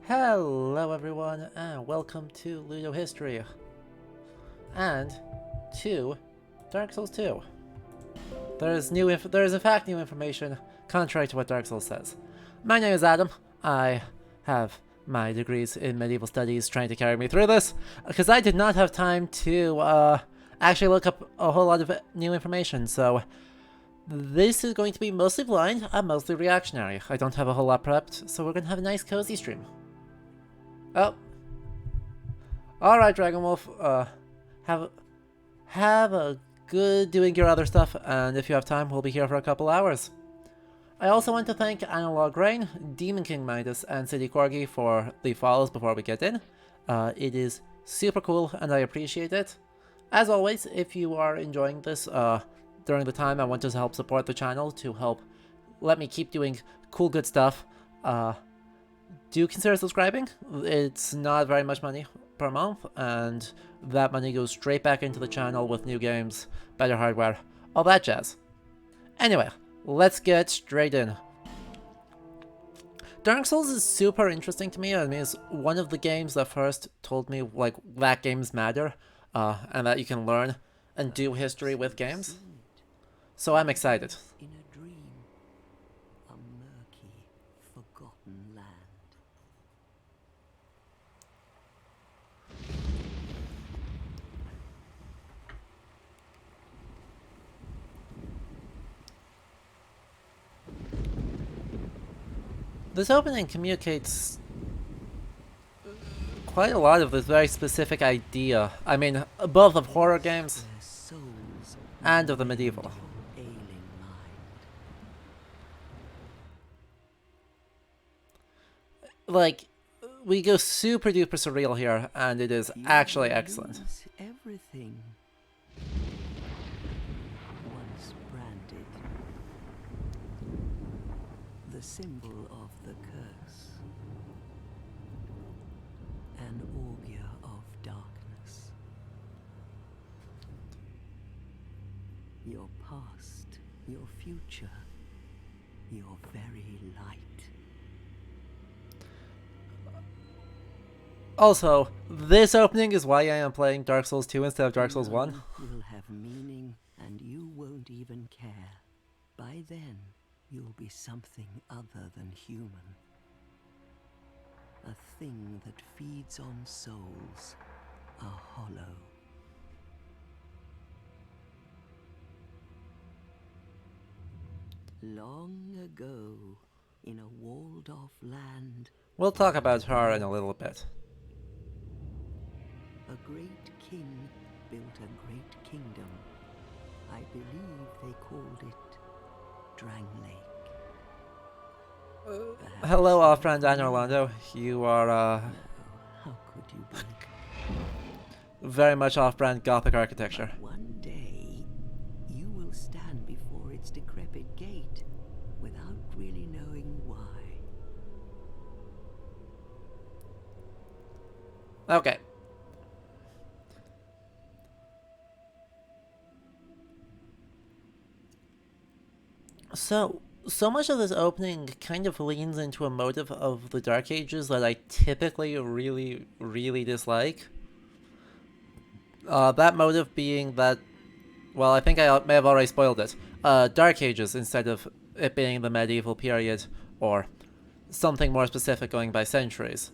Hello everyone, and welcome to Ludo History, and to Dark Souls 2. There is in fact new information, contrary to what Dark Souls says. My name is Adam. I have my degrees in medieval studies trying to carry me through this, because I did not have time to actually look up a whole lot of new information, so this is going to be mostly blind and mostly reactionary. I don't have a whole lot prepped, so we're going to have a nice cozy stream. Oh. Alright, Dragon Wolf. Have a good doing your other stuff, and if you have time, we'll be here for a couple hours. I also want to thank Analog Rain, Demon King Midas, and City Corgi for the follows before we get in. It is super cool, and I appreciate it. As always, if you are enjoying this during the time I want to help support the channel, to help let me keep doing cool, good stuff, do consider subscribing. It's not very much money per month, and that money goes straight back into the channel with new games, better hardware, all that jazz. Anyway, let's get straight in. Dark Souls is super interesting to me. I mean, it's one of the games that first told me, like, that games matter, and that you can learn and do history with games. So I'm excited. In a dream, a murky, forgotten land. This opening communicates quite a lot of this very specific idea. I mean, both of horror games Their souls and of the medieval. ailing mind. Like, we go super duper surreal here, and it is actually excellent. Lose everything. Once branded, the symbol of the curse, an augur of darkness. Your past, your future, your very light. Also, this opening is why I am playing Dark Souls 2 instead of Dark Souls 1. None will have meaning, and you won't even care. By then, you'll be something other than human. A thing that feeds on souls, a hollow. Long ago, in a walled-off land, We'll talk about her in a little bit. a great king built a great kingdom. I believe they called it Drangleic. Hello, off-brand Anne Orlando. You are, No, how could you be? very much off-brand Gothic architecture. One day, you will stand before its decrepit gate without really knowing why. Okay. So much of this opening kind of leans into a motive of the Dark Ages that I typically really dislike. That motive being that, well, I think I may have already spoiled it. Dark Ages instead of it being the medieval period, or something more specific going by centuries.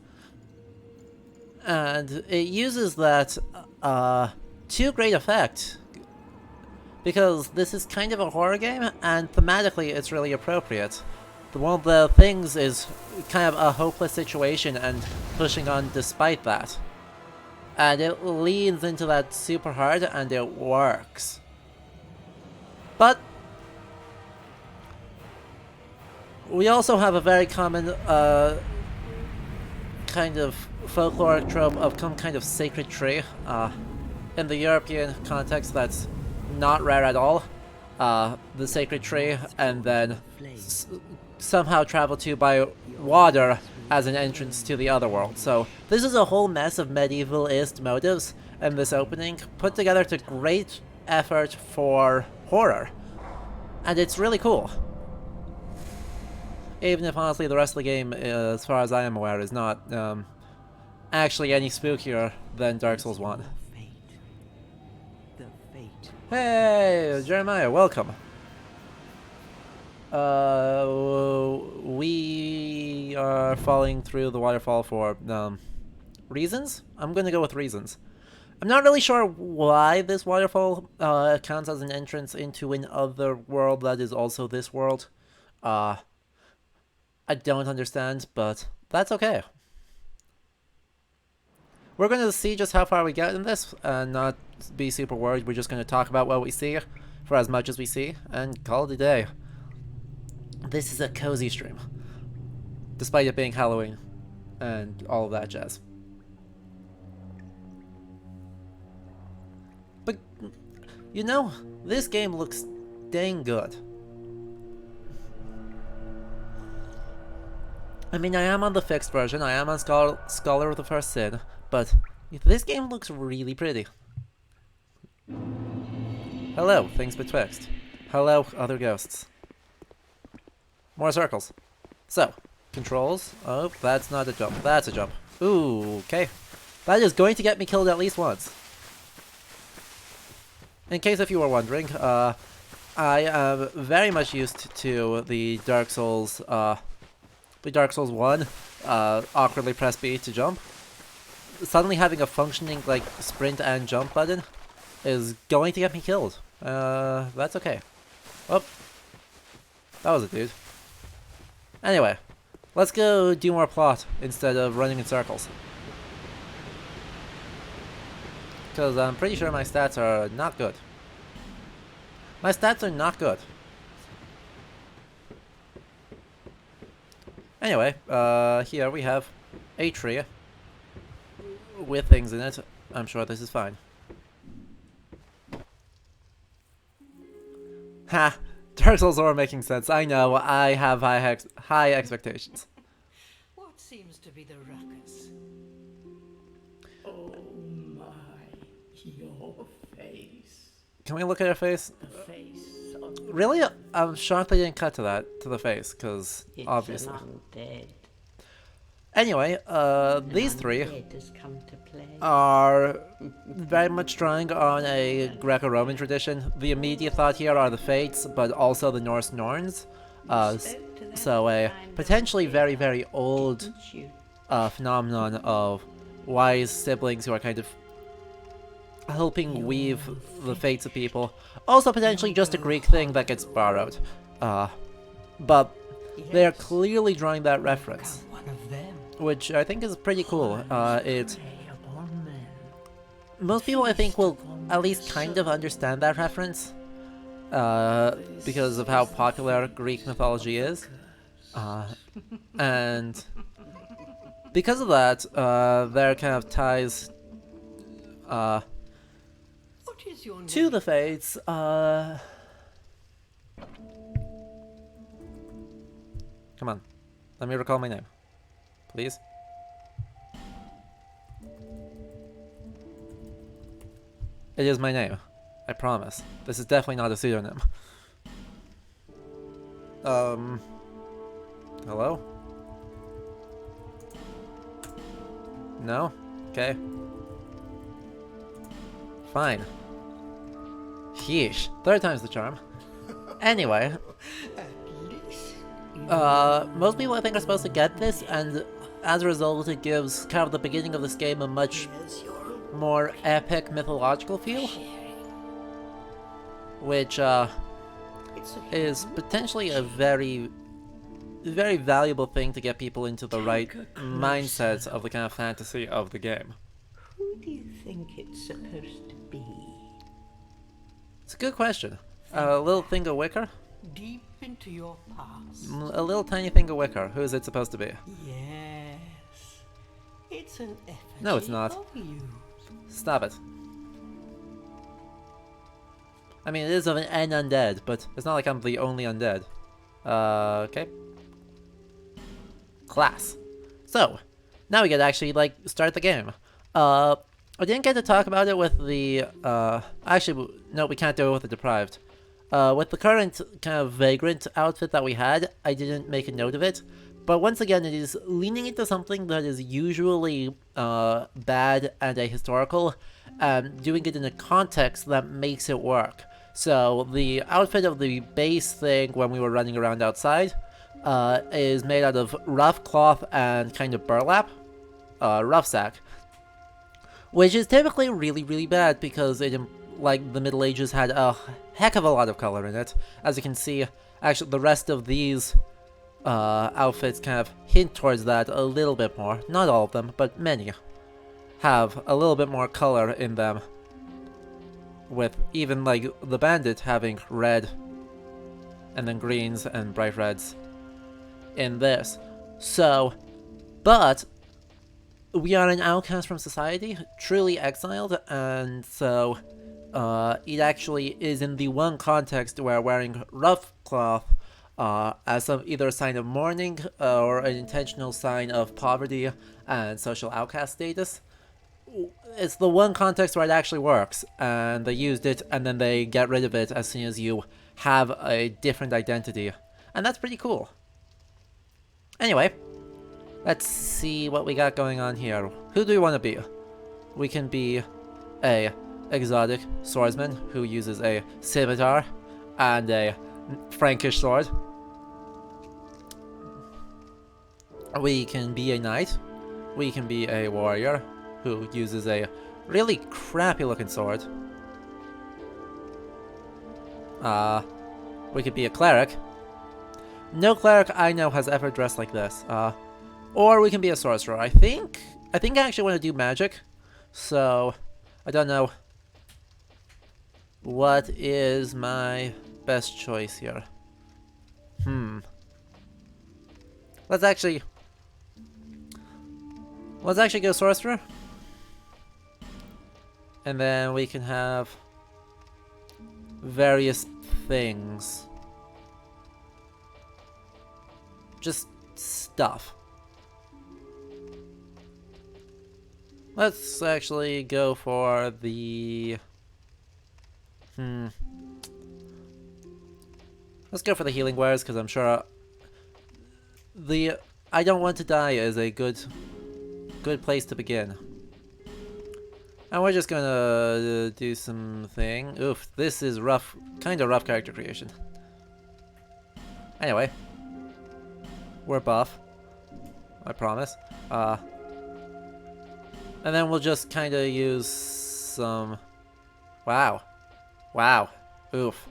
And it uses that to great effect, because this is kind of a horror game, and thematically it's really appropriate. One of the things is kind of a hopeless situation and pushing on despite that. And it leans into that super hard, and it works. But we also have a very common kind of folkloric trope of some kind of sacred tree. In the European context, that's not rare at all. The sacred tree, and then somehow travel to by water as an entrance to the other world. So this is a whole mess of medievalist motives in this opening, put together to great effort for horror. And it's really cool. Even if, honestly, the rest of the game, as far as I am aware, is not actually any spookier than Dark Souls 1. Fate. The fate. Hey, Jeremiah, welcome. We are falling through the waterfall for, reasons? I'm gonna go with reasons. I'm not really sure why this waterfall, counts as an entrance into another world that is also this world. I don't understand, but that's okay. We're going to see just how far we get in this, and not be super worried. We're just going to talk about what we see, for as much as we see, and call it a day. This is a cozy stream, despite it being Halloween, and all of that jazz. But, you know, this game looks dang good. I mean, I am on the fixed version, I am on Scholar of the First Sin, but this game looks really pretty. Hello, things betwixt. Hello, other ghosts. More circles. So, controls. Oh, that's not a jump. That's a jump. Ooh, okay. That is going to get me killed at least once. In case if you were wondering, I am very much used to the Dark Souls 1, awkwardly press B to jump. Suddenly having a functioning, like, sprint and jump button is going to get me killed. That's okay. Oh. That was a dude. Anyway, let's go do more plot instead of running in circles. Because I'm pretty sure my stats are not good. My stats are not good. Anyway, here we have a tree with things in it. I'm sure this is fine. Ha! Dark Souls are making sense. I know, I have high expectations. What seems to be the ruckus? Oh my, your face. Can we look at her face? The face of Really? I'm shocked they didn't cut to the face, because obviously. undead. Anyway, these three Undead has come to play. are very much drawing on a Greco-Roman tradition. The immediate thought here are the Fates, but also the Norse Norns. So a potentially very, very old phenomenon of wise siblings who are kind of helping weave the fates of people. Also potentially just a Greek thing that gets borrowed. But they are clearly drawing that reference, One of them. which I think is pretty cool. Most people, I think, will at least kind of understand that reference, because of how popular Greek mythology is. And because of that, there are kind of ties What is your name? to the Fates. Come on, let me recall my name, please. It is my name. I promise. This is definitely not a pseudonym. Hello? No? Okay. Fine. Yeesh. Third time's the charm. Anyway. Most people I think are supposed to get this, and as a result it gives kind of the beginning of this game a much more epic mythological feel, which is potentially a very, very valuable thing to get people into the right mindset of the kind of fantasy of the game. Who do you think it's supposed to be? It's a good question. A little thing of wicker? Deep into your past. A little tiny thing of wicker. Who is it supposed to be? Yes. It's an effigy No, it's not. of you. Stop it. I mean, it is of an undead, but it's not like I'm the only undead. Okay. Class. So, now we get to actually, like, start the game. I didn't get to talk about it with the, actually, no, we can't do it with the deprived. With the current kind of vagrant outfit that we had, I didn't make a note of it. But once again, it is leaning into something that is usually bad and ahistorical, and doing it in a context that makes it work. So the outfit of the base thing when we were running around outside is made out of rough cloth and kind of burlap, rough sack, which is typically really, really bad because it, like, the Middle Ages had a heck of a lot of color in it. As you can see, actually, the rest of these outfits kind of hint towards that a little bit more. Not all of them, but many have a little bit more color in them. With even, like, the bandit having red, and then greens and bright reds in this. So, but we are an outcast from society, truly exiled, and so it actually is in the one context where wearing rough cloth as either a sign of mourning or an intentional sign of poverty and social outcast status. It's the one context where it actually works, and they used it, and then they get rid of it as soon as you have a different identity. And that's pretty cool. Anyway, let's see what we got going on here. Who do we want to be? We can be a exotic swordsman who uses a scimitar and a Frankish sword. We can be a knight. We can be a warrior who uses a really crappy looking sword. We could be a cleric. No cleric I know has ever dressed like this. Or we can be a sorcerer. I think I actually want to do magic. So, I don't know what is my best choice here. Let's actually go sorcerer. And then we can have various things. Just stuff. Let's actually go for the... Let's go for the healing wares, because I'm sure the I don't want to die is a good place to begin. And we're just gonna do something. Oof, this is rough, kind of rough character creation. Anyway, we're buff, I promise. And then we'll just kind of use some... Wow. Oof.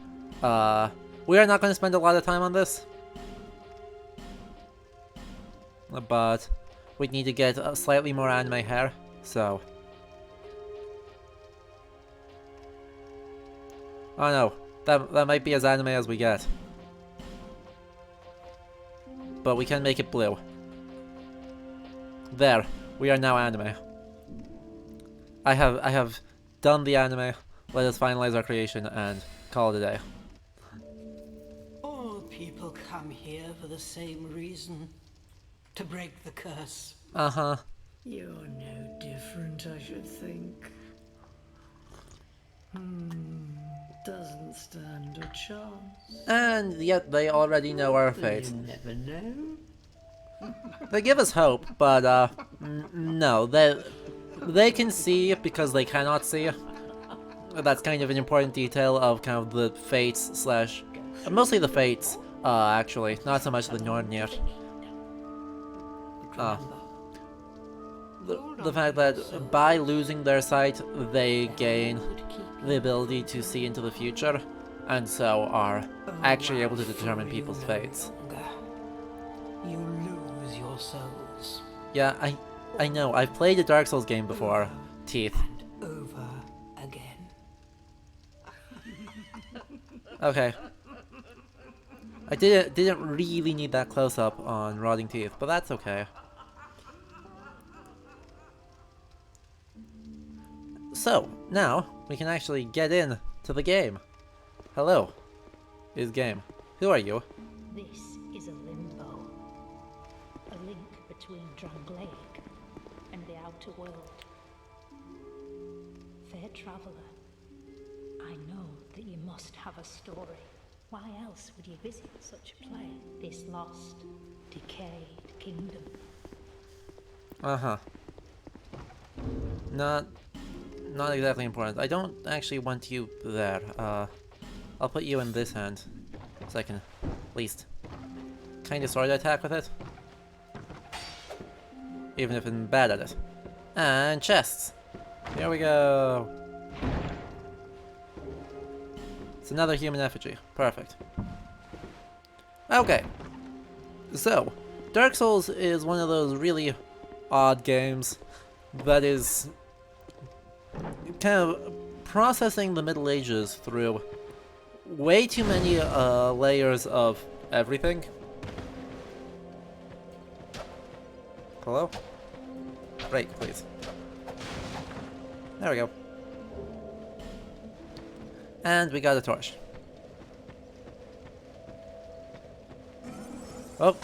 We are not going to spend a lot of time on this. But we need to get a slightly more anime hair, so... Oh no, that might be as anime as we get. But we can make it blue. There, we are now anime. I have done the anime. Let us finalize our creation and call it a day. All people come here for the same reason. To break the curse. Uh-huh. You're no different, I should think. Doesn't stand a chance. And yet they already know our fate. You never know. They give us hope, but no, they can see because they cannot see. That's kind of an important detail of kind of the fates slash... Mostly the fates, actually. Not so much the Nornir. The fact that by losing their sight, they gain the ability to see into the future, and so are actually able to determine people's fates. You lose your souls. Yeah, I know. I've played a Dark Souls game before, Teeth. And over again. Okay. I didn't really need that close-up on rotting teeth, but that's okay. So, now, we can actually get in to the game. Hello. Is game. Who are you? This is a limbo. A link between Drangleic and the outer world. Fair traveler, I know that you must have a story. Why else would you visit such a place? This lost, decayed kingdom. Uh-huh. Not exactly important. I don't actually want you there. I'll put you in this hand, so I can at least kind of sort of attack with it. Even if I'm bad at it. And chests. Here we go. It's another human effigy. Perfect. Okay. So, Dark Souls is one of those really odd games that is kind of processing the Middle Ages through way too many layers of everything. Hello? Break, please. There we go. And we got a torch. Oh,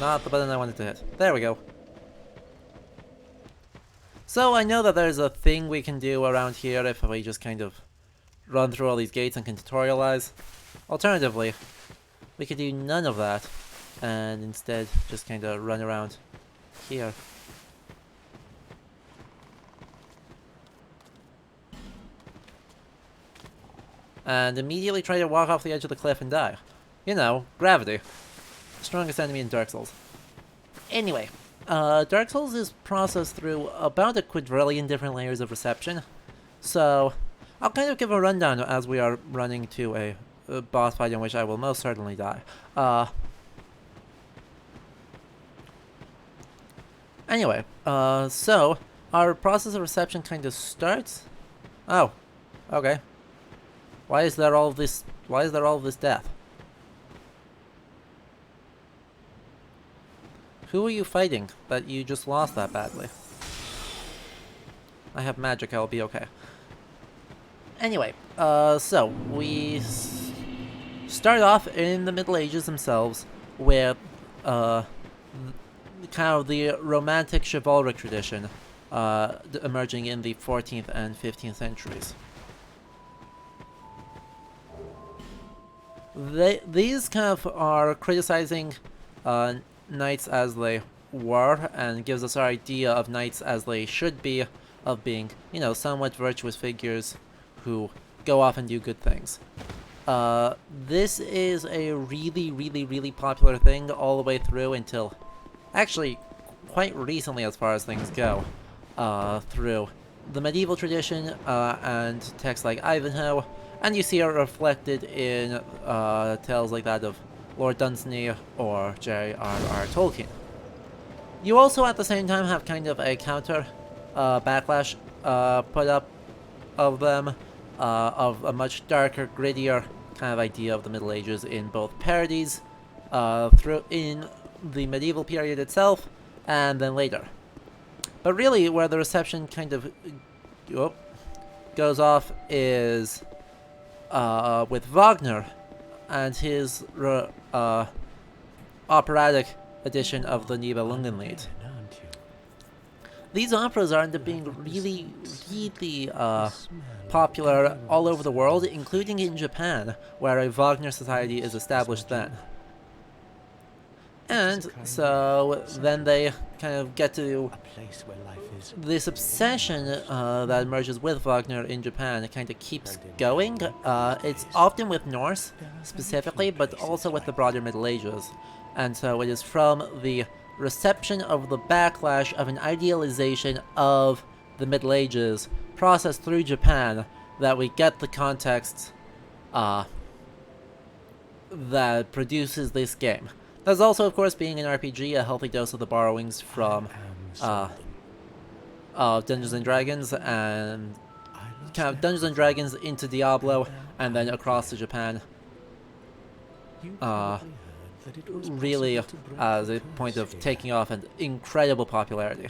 not the button I wanted to hit. There we go. So I know that there's a thing we can do around here if we just kind of run through all these gates and can tutorialize. Alternatively, we could do none of that and instead just kind of run around here. And immediately try to walk off the edge of the cliff and die. You know, gravity. Strongest enemy in Dark Souls. Anyway, Dark Souls is processed through about a quadrillion different layers of reception. So, I'll kind of give a rundown as we are running to a boss fight in which I will most certainly die. Anyway, so, our process of reception kind of starts... Oh, okay. Why is there all this death? Who are you fighting that you just lost that badly? I have magic, I'll be okay. Anyway, so we start off in the Middle Ages themselves with kind of the romantic chivalric tradition emerging in the 14th and 15th centuries. These kind of are criticizing knights as they were, and gives us our idea of knights as they should be, of being, you know, somewhat virtuous figures who go off and do good things. This is a really popular thing all the way through until, actually, quite recently as far as things go, through the medieval tradition and texts like Ivanhoe. And you see it reflected in tales like that of Lord Dunsany or J.R.R. Tolkien. You also at the same time have kind of a counter backlash put up of them, of a much darker, grittier kind of idea of the Middle Ages in both parodies, through in the medieval period itself, and then later. But really, where the reception kind of goes off is... with Wagner and his operatic edition of the Nibelungenlied. These operas are end up being really popular all over the world, including in Japan, where a Wagner society is established then. And so then they kind of get to this obsession that emerges with Wagner in Japan. It kind of keeps going. It's often with Norse specifically, but also with the broader Middle Ages. And so it is from the reception of the backlash of an idealization of the Middle Ages processed through Japan that we get the context that produces this game. There's also, of course, being an RPG, a healthy dose of the borrowings from Dungeons and Dragons, and kind of Dungeons and Dragons into Diablo, and then across to Japan. Really as a point of taking off an incredible popularity.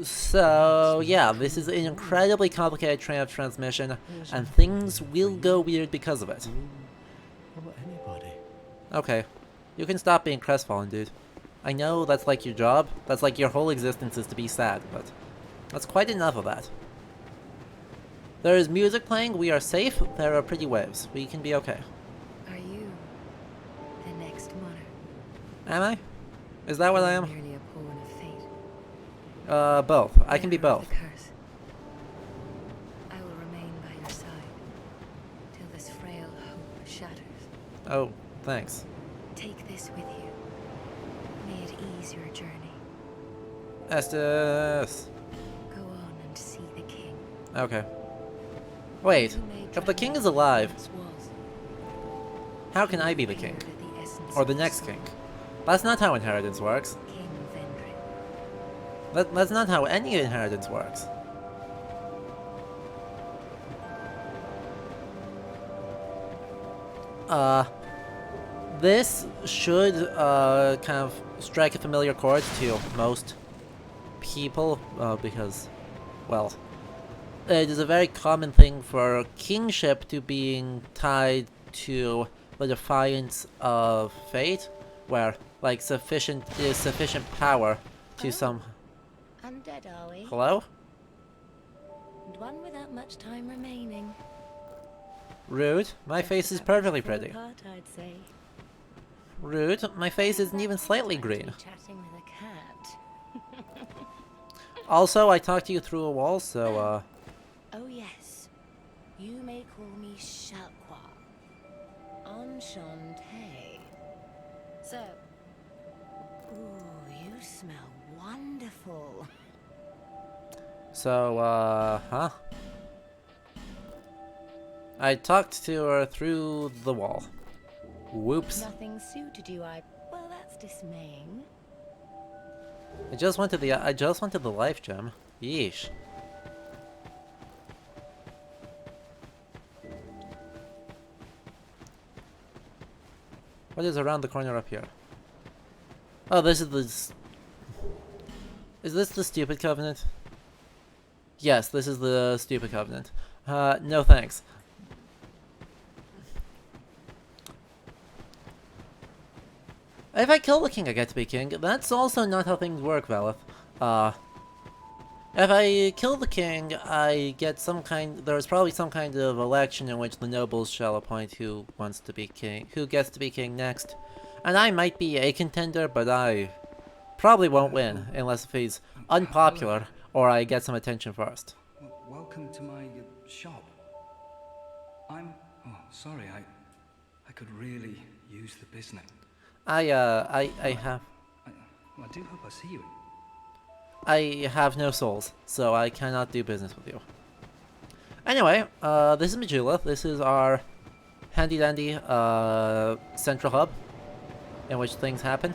So yeah, this is an incredibly complicated train of transmission, and things will go weird because of it. Okay. You can stop being crestfallen, dude. I know that's like your job, that's like your whole existence is to be sad, but that's quite enough of that. There is music playing, we are safe, there are pretty waves. We can be okay. Are you the next monarch? Am I? Is that what I am? Merely a pawn of fate. Both. I can be Bearer of both. the curse. I will remain by your side till this frail hope shatters. Oh, thanks. Take this with you. May it ease your journey. Estes. Go on and see the king. Okay. Wait, You may if the drag king is the alive, palace walls. how can I be the king? Prepared at the essence Or of the the next soul. king? That's not how inheritance works. King Vendrick. That's not how any inheritance works. This should, kind of strike a familiar chord to most people, because, well, it is a very common thing for kingship to being tied to the defiance of fate, where, like, sufficient power to some... Undead, are we? Hello? And one without much time remaining. Rude. My face is perfectly pretty. Apart, I'd say. Rude. My face isn't even slightly green. Chatting with a cat. Also, I talked to you through a wall, so, Oh yes, you may call me Shalqua. Enchanté. So, ooh, you smell wonderful. So, huh? I talked to her through the wall. Whoops. Nothing suited you, well, that's dismaying. I just wanted the life gem. Yeesh. What is around the corner up here? Oh, this is the... Is this the stupid covenant? Yes, this is the stupid covenant. No thanks. If I kill the king, I get to be king. That's also not how things work, Valeth. If I kill the king, I get some kind... There's probably some kind of election in which the nobles shall appoint who wants to be king, who gets to be king next. And I might be a contender, but I probably won't win, unless if he's unpopular, or I get some attention first. Welcome to my shop. Oh, sorry, I could really use the business. I have... I do hope I see you. I have no souls, so I cannot do business with you. Anyway, this is Majula. This is our handy-dandy, central hub, in which things happen.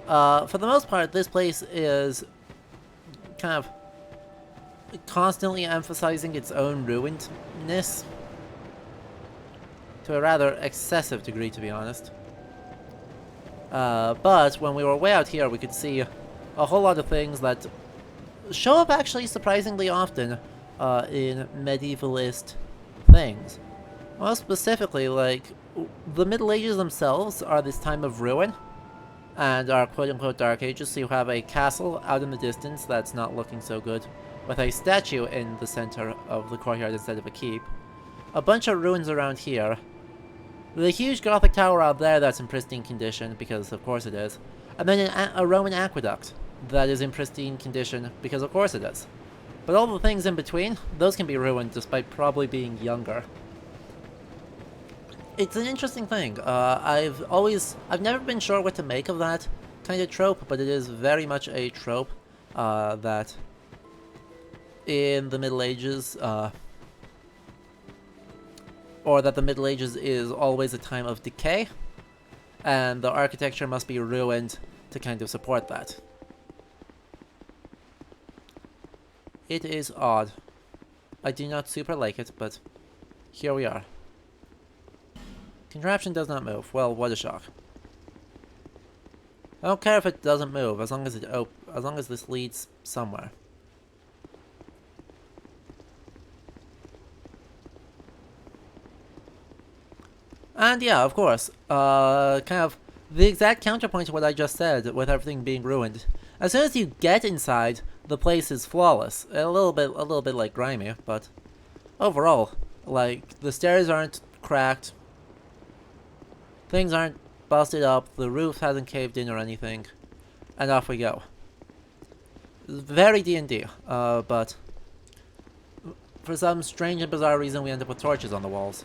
For the most part, this place is kind of constantly emphasizing its own ruinedness to a rather excessive degree, to be honest. But when we were way out here, we could see a whole lot of things that show up actually surprisingly often in medievalist things. Most specifically, like, the Middle Ages themselves are this time of ruin, and are quote-unquote Dark Ages, so you have a castle out in the distance that's not looking so good, with a statue in the center of the courtyard instead of a keep. A bunch of ruins around here. The huge Gothic tower out there that's in pristine condition, because of course it is. And then a Roman aqueduct that is in pristine condition, because of course it is. But all the things in between, those can be ruined despite probably being younger. It's an interesting thing. I've never been sure what to make of that kind of trope, but it is very much a trope that in the Middle Ages, or that the Middle Ages is always a time of decay, and the architecture must be ruined to kind of support that. It is odd. I do not super like it, but here we are. Contraption does not move. Well, what a shock. I don't care if it doesn't move, as long as this leads somewhere. And yeah, of course, kind of the exact counterpoint to what I just said, with everything being ruined. As soon as you get inside, the place is flawless. A little bit like grimy, but overall, like, the stairs aren't cracked, things aren't busted up, the roof hasn't caved in or anything, and off we go. Very D&D, but for some strange and bizarre reason we end up with torches on the walls.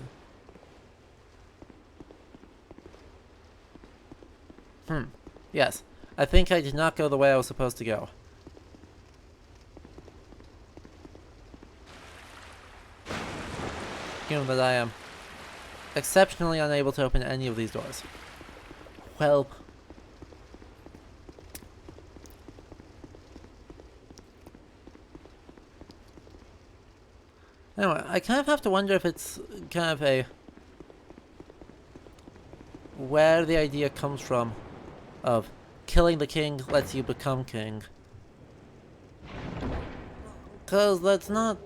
Yes, I think I did not go the way I was supposed to go. Given that I am exceptionally unable to open any of these doors. Well, anyway, I kind of have to wonder if it's kind of a where the idea comes from of killing the king lets you become king. 'Cause that's not...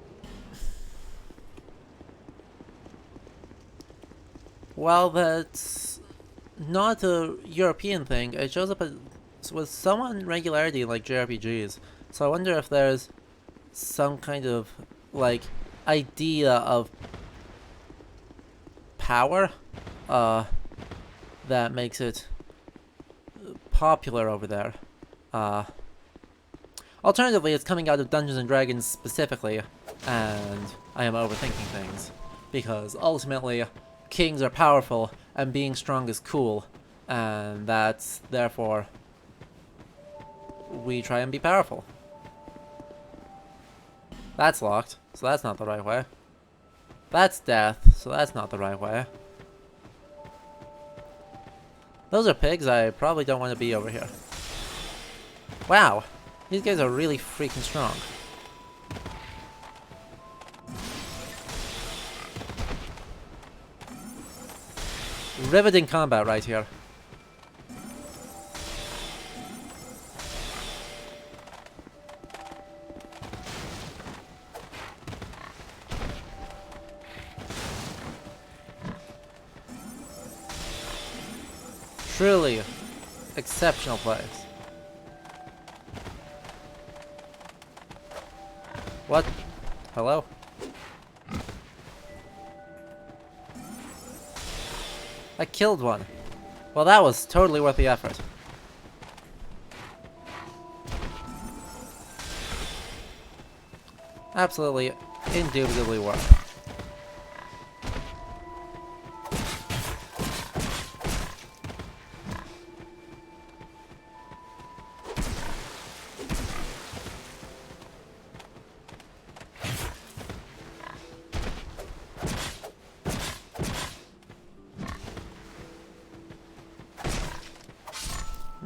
Well, that's not a European thing. It shows up with some regularity in, like, JRPGs. So I wonder if there's some kind of, like, idea of power that makes it popular over there. Alternatively, it's coming out of Dungeons and Dragons specifically, and I am overthinking things. Because ultimately, kings are powerful, and being strong is cool, and that's, therefore, we try and be powerful. That's locked, so that's not the right way. That's death, so that's not the right way. Those are pigs, I probably don't want to be over here. Wow, these guys are really freaking strong. Riveting combat right here. Truly exceptional place. What? Hello? I killed one. Well, that was totally worth the effort. Absolutely, indubitably worth.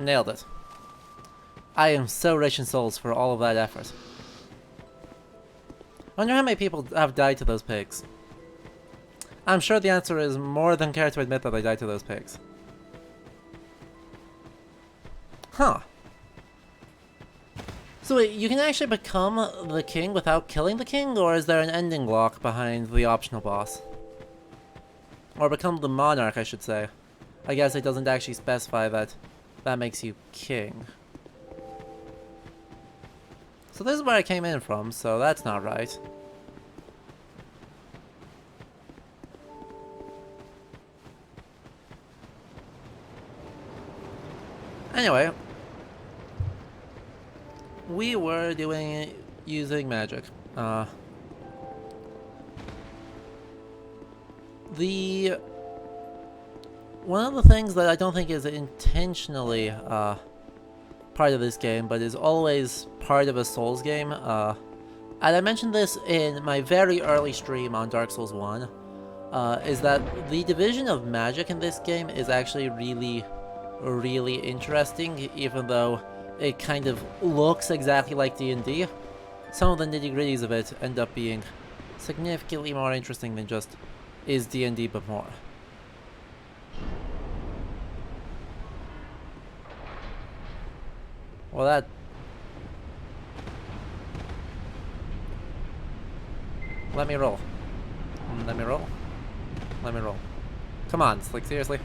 Nailed it. I am so rich in souls for all of that effort. I wonder how many people have died to those pigs. I'm sure the answer is more than care to admit that I died to those pigs. Huh. So wait, you can actually become the king without killing the king, or is there an ending block behind the optional boss? Or become the monarch, I should say. I guess it doesn't actually specify that that makes you king. So this is where I came in from, so that's not right. Anyway, we were using magic. One of the things that I don't think is intentionally part of this game, but is always part of a Souls game, and I mentioned this in my very early stream on Dark Souls 1, is that the division of magic in this game is actually really, really interesting, even though it kind of looks exactly like D&D. Some of the nitty-gritties of it end up being significantly more interesting than just is D&D but more. Well, that... Let me roll. Let me roll. Let me roll. Come on, like, seriously?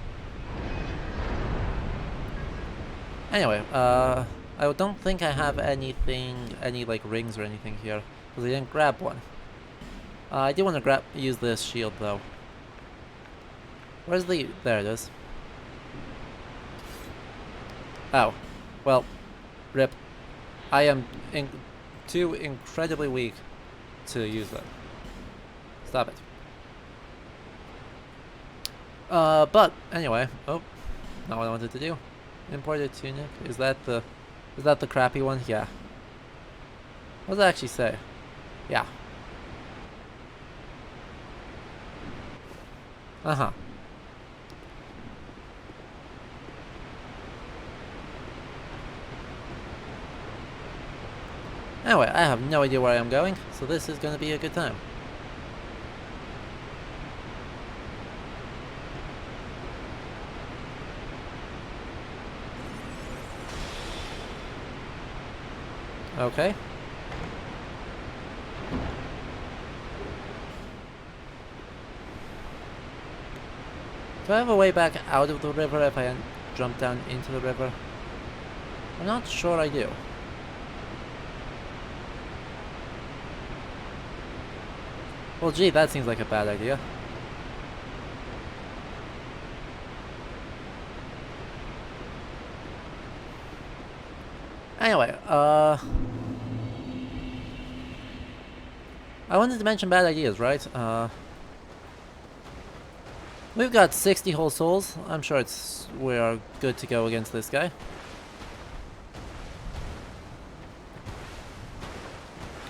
Anyway, I don't think I have anything, any, like, rings or anything here, because I didn't grab one. I do want to use this shield though. Where's the... there it is. Oh. Well, rip. I am too incredibly weak to use that. Stop it. But anyway, oh, not what I wanted to do. Imported tunic. Is that the crappy one? Yeah. What does it actually say? Yeah. Uh-huh. Anyway, I have no idea where I am going, so this is going to be a good time. Okay. Do I have a way back out of the river if I jump down into the river? I'm not sure I do. Well, gee, that seems like a bad idea. Anyway, I wanted to mention bad ideas, right? We've got 60 whole souls. I'm sure we are good to go against this guy.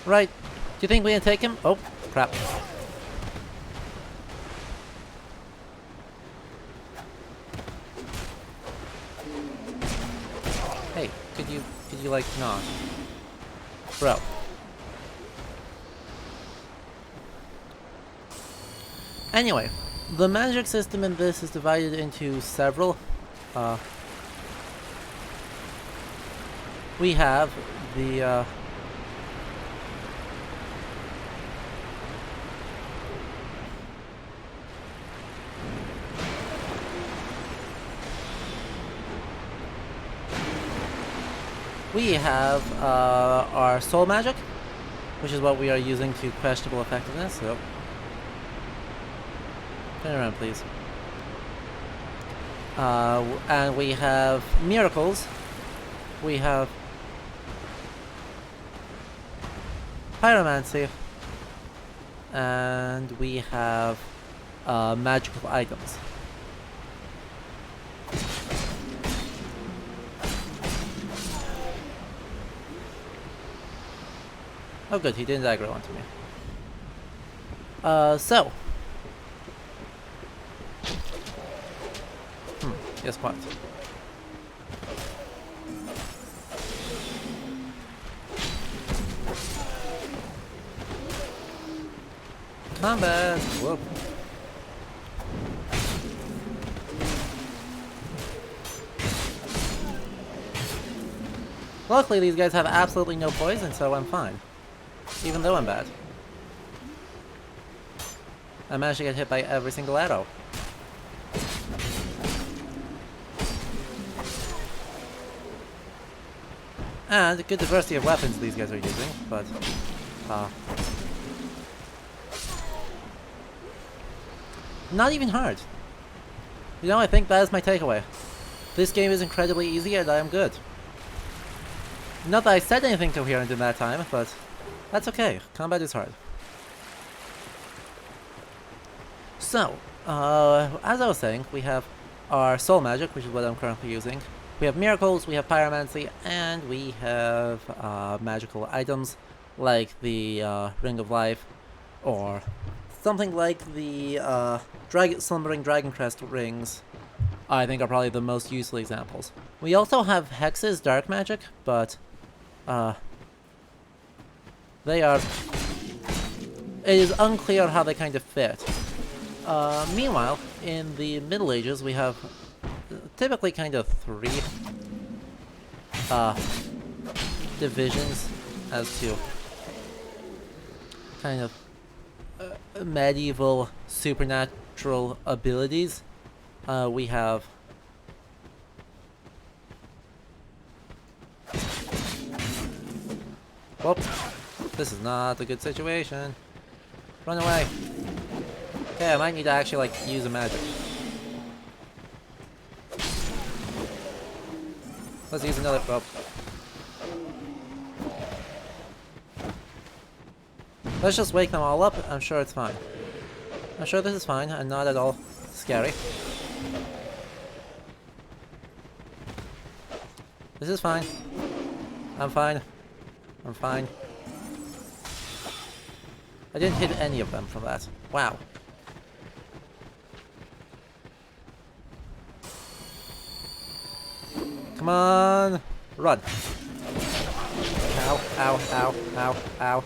Right. Do you think we can take him? Oh, crap. Hey, could you like not? Bro. Anyway, the magic system in this is divided into several. We have the we have our soul magic, which is what we are using to questionable effectiveness. So, turn around, please. And we have miracles. We have pyromancy, and we have magical items. Oh good, he didn't aggro onto me. So. Yes, what? Combat! Whoop. Luckily, these guys have absolutely no poison, so I'm fine. Even though I'm bad. I managed to get hit by every single arrow. And a good diversity of weapons these guys are using, but... not even hard. You know, I think that is my takeaway. This game is incredibly easy and I am good. Not that I said anything coherent in that time, but that's okay. Combat is hard. So, as I was saying, we have our soul magic, which is what I'm currently using. We have miracles, we have pyromancy, and we have magical items like the Ring of Life, or something like the Slumbering Dragon Crest rings. I think are probably the most useful examples. We also have Hex's dark magic, but they are... it is unclear how they kind of fit. Meanwhile, in the Middle Ages, we have typically kind of three divisions as to kind of medieval supernatural abilities. We have whoop, this is not a good situation. Run away. Okay, I might need to actually, like, use a magic. Let's use another rope. Let's just wake them all up. I'm sure it's fine. I'm sure this is fine and not at all scary. This is fine. I'm fine. I'm fine. I didn't hit any of them from that. Wow. Come on! Run! Ow, ow, ow, ow, ow.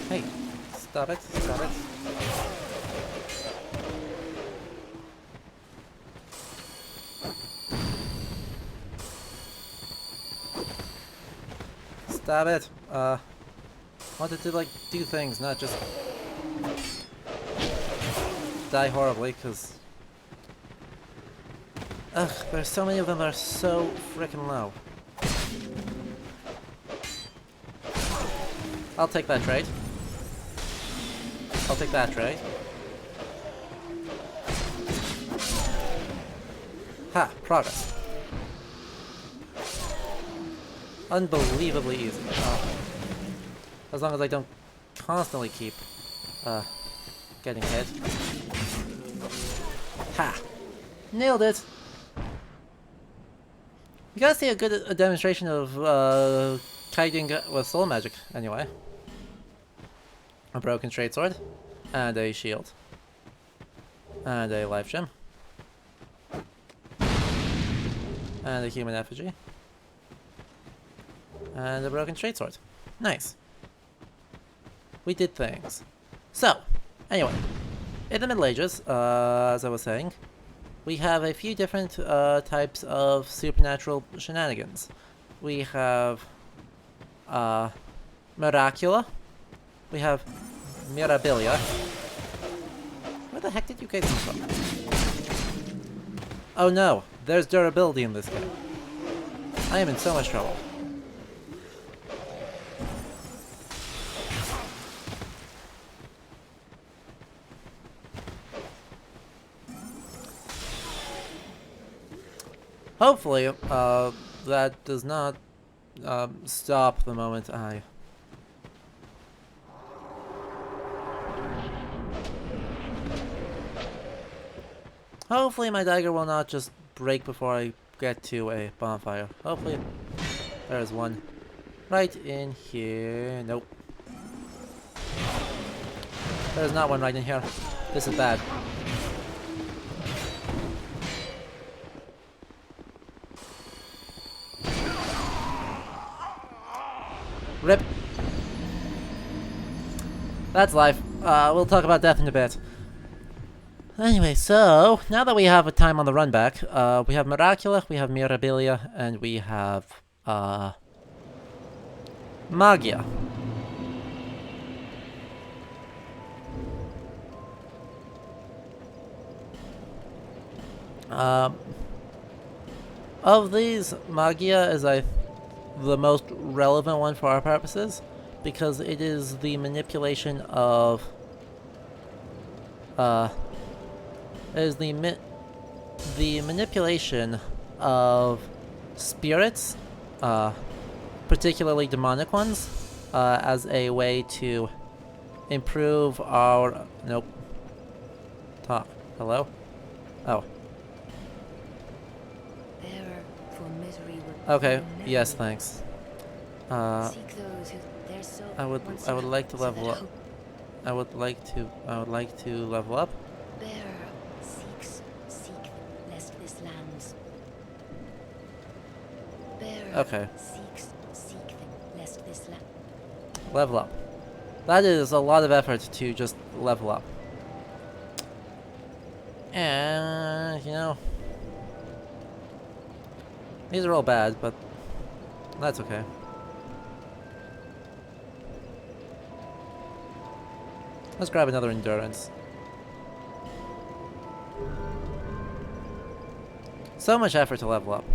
Hey, stop it, stop it. Stop it. Wanted to, like, do things, not just die horribly, because... Ugh, there's so many of them that are so freaking low. I'll take that trade. I'll take that trade. Ha! Progress. Unbelievably easy. As long as I don't constantly keep getting hit. Ha! Nailed it! You gotta see a good demonstration of kiting with soul magic, anyway. A broken straight sword, and a shield, and a life gem, and a human effigy, and a broken straight sword. Nice. We did things. So, anyway, in the Middle Ages, as I was saying, we have a few different types of supernatural shenanigans. We have Miracula. We have Mirabilia. Where the heck did you guys come from? Oh no, there's durability in this game. I am in so much trouble. Hopefully, that does not stop the moment I... Hopefully my dagger will not just break before I get to a bonfire. Hopefully there's one right in here. Nope. There's not one right in here. This is bad. Rip. That's life. We'll talk about death in a bit. Anyway, so, now that we have a time on the run back, we have Miracula, we have Mirabilia, and we have, Magia. Of these, Magia is, the most relevant one for our purposes, because it is the manipulation of, is the manipulation of spirits, particularly demonic ones, as a way to improve our... Nope. Talk. Hello? Oh. Bearer for misery would Okay. never Yes, know. thanks. Seek those who their soul I would once like to so level that up. hope I would like to level up. Bearer seek lest this land's. Bearer Okay. seek lest this land. Level up. That is a lot of effort to just level up. And, you know, these are all bad, but that's okay. Let's grab another endurance. So much effort to level up.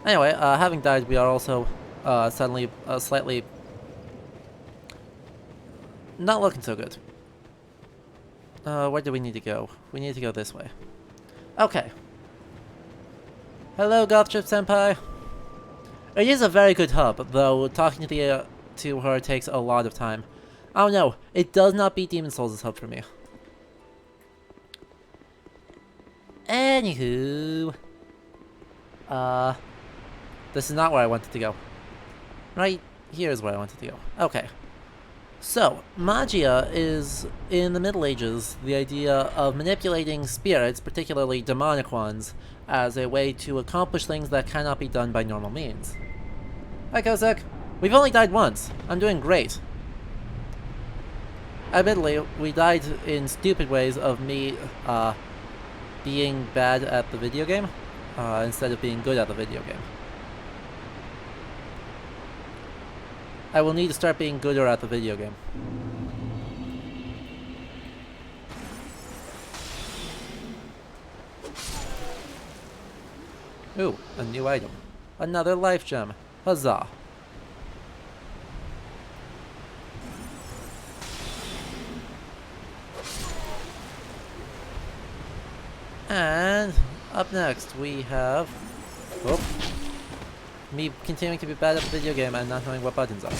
Anyway, having died, we are also suddenly slightly not looking so good. Where do we need to go? We need to go this way. Okay. Hello, Gothchip Senpai. It is a very good hub, though talking to her takes a lot of time. I don't know, it does not beat Demon Souls' hub for me. Anywho, this is not where I wanted to go. Right here's where I wanted to go. Okay. So, magia is, in the Middle Ages, the idea of manipulating spirits, particularly demonic ones, as a way to accomplish things that cannot be done by normal means. Hi, Kozak. We've only died once. I'm doing great. Admittedly, we died in stupid ways of me, being bad at the video game, instead of being good at the video game. I will need to start being gooder at the video game. Ooh, a new item. Another life gem. Huzzah. And up next we have... Whoop. Me continuing to be bad at the video game and not knowing what buttons are.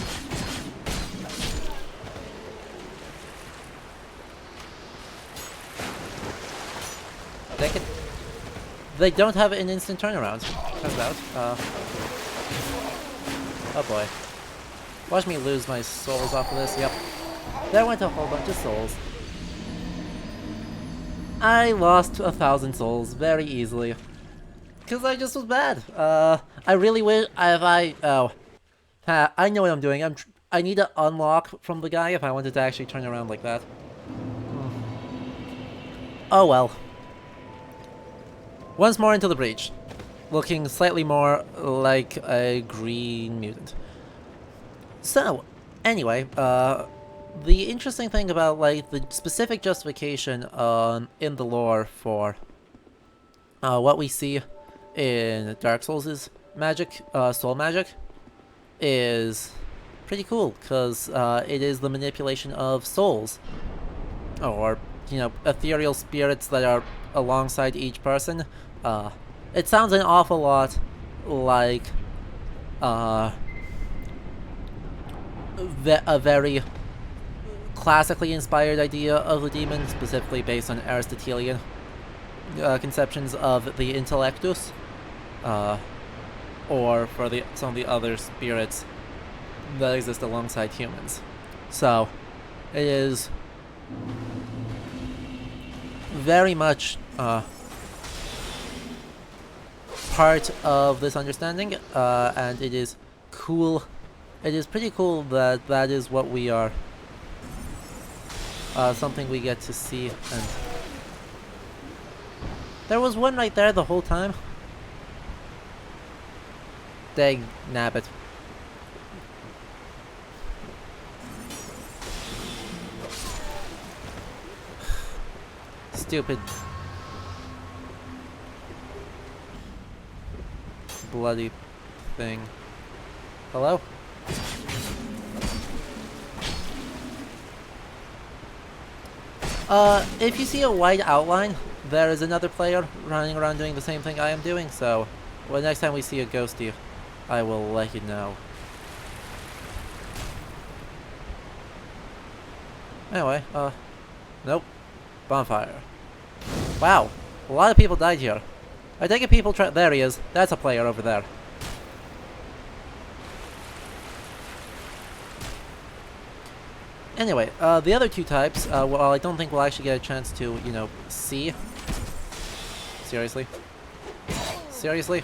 They don't have an instant turnaround, turns out. Oh boy. Watch me lose my souls off of this, yep. There went a whole bunch of souls. I lost 1,000 souls very easily. Because I just was bad. I really wish I know what I'm doing. I need to unlock from the guy if I wanted to actually turn around like that. Oh well. Once more into the breach. Looking slightly more like a green mutant. So, anyway, the interesting thing about, like, the specific justification in the lore for what we see in Dark Souls' magic, soul magic, is pretty cool, because it is the manipulation of souls, or, you know, ethereal spirits that are alongside each person. It sounds an awful lot like a very classically inspired idea of the demon, specifically based on Aristotelian conceptions of the intellectus, or for some of the other spirits that exist alongside humans. So, it is very much part of this understanding, and it is cool. It is pretty cool that that is what we are. Something we get to see, and there was one right there the whole time. Dang nabbit. Stupid. Bloody thing. Hello? If you see a white outline, there is another player running around doing the same thing I am doing, so well, next time we see a ghosty, I will let you know. Anyway, nope. Bonfire. Wow, a lot of people died here. I take it people there he is. That's a player over there. Anyway, the other two types, well, I don't think we'll actually get a chance to, you know, see. Seriously? Seriously?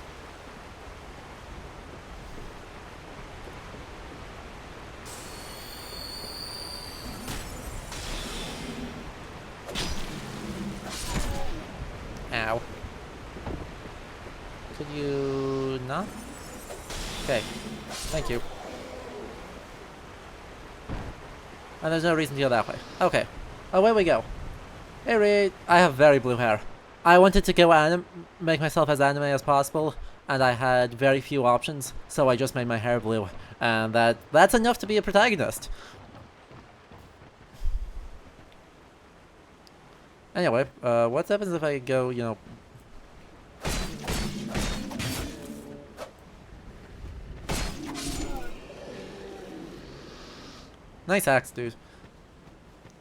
Ow. Could you not? Okay. Thank you. And there's no reason to go that way. Okay. Away we go. Hey Reed, I have very blue hair. I wanted to go make myself as anime as possible, and I had very few options, so I just made my hair blue. And that's enough to be a protagonist. Anyway, what happens if I go, you know... Nice axe, dude.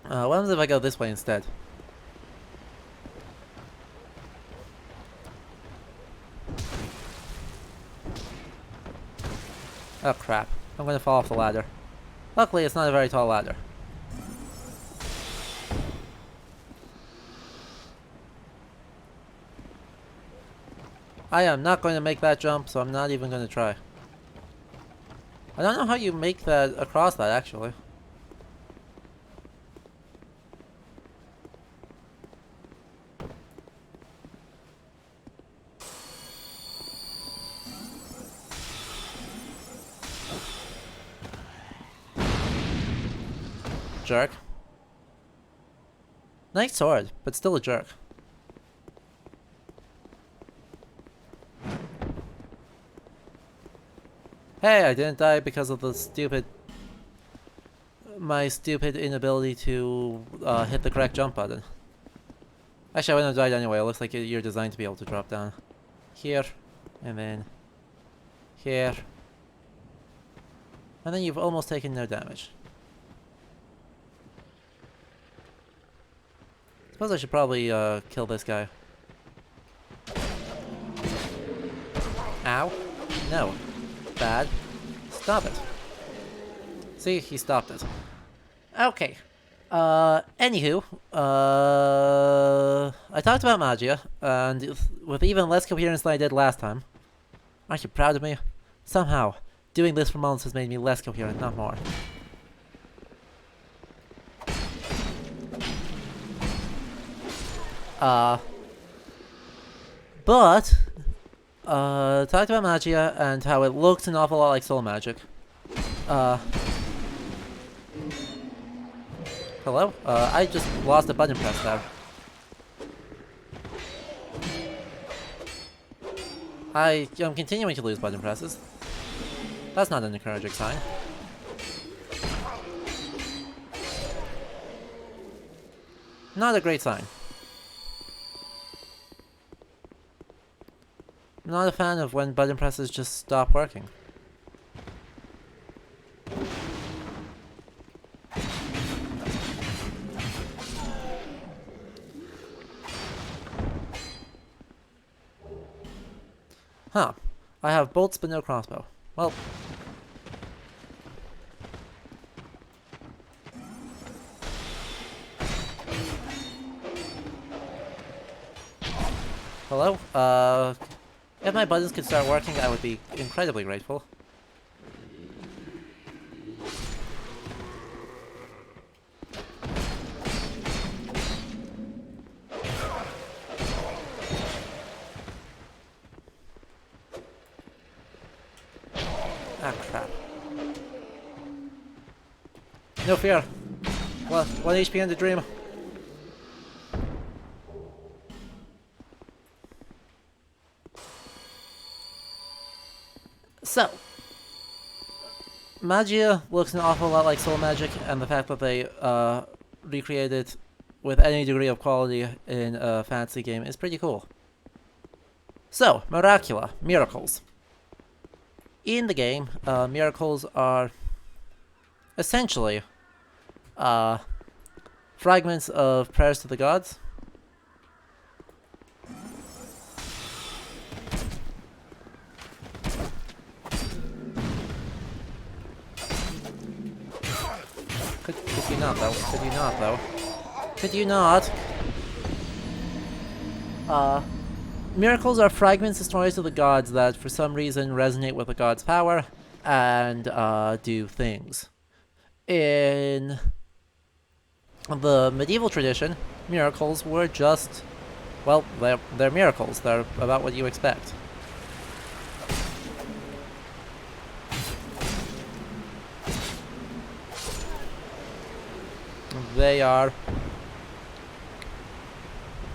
What happens if I go this way instead? Oh crap, I'm gonna fall off the ladder. Luckily, it's not a very tall ladder. I am not going to make that jump, so I'm not even going to try. I don't know how you make that across that, actually. Jerk. Nice sword, but still a jerk. Hey, I didn't die because of the my stupid inability to hit the correct jump button. Actually, I wouldn't have died anyway. It looks like you're designed to be able to drop down. Here, and then here. And then you've almost taken no damage. Suppose I should probably kill this guy. Ow. No. Bad. Stop it. See, he stopped it. Okay. Anywho, I talked about Magia, and with even less coherence than I did last time. Aren't you proud of me? Somehow, doing this for months has made me less coherent, not more. But talked about Magia and how it looks an awful lot like soul magic. Hello? I just lost a button press there. I am continuing to lose button presses. That's not an encouraging sign. Not a great sign. I'm not a fan of when button presses just stop working. Huh. I have bolts but no crossbow. Well... Hello? If my buttons could start working, I would be incredibly grateful. Ah, crap. No fear. Well, 1 HP in the dream. So, Magia looks an awful lot like soul magic, and the fact that they recreate it with any degree of quality in a fantasy game is pretty cool. So, Miracula, miracles. In the game, miracles are essentially fragments of prayers to the gods. Could you not, though? Could you not, though? Could you not? Miracles are fragments of stories of the gods that, for some reason, resonate with the god's power and do things. In the medieval tradition, miracles were just well, they're miracles. They're about what you expect. They are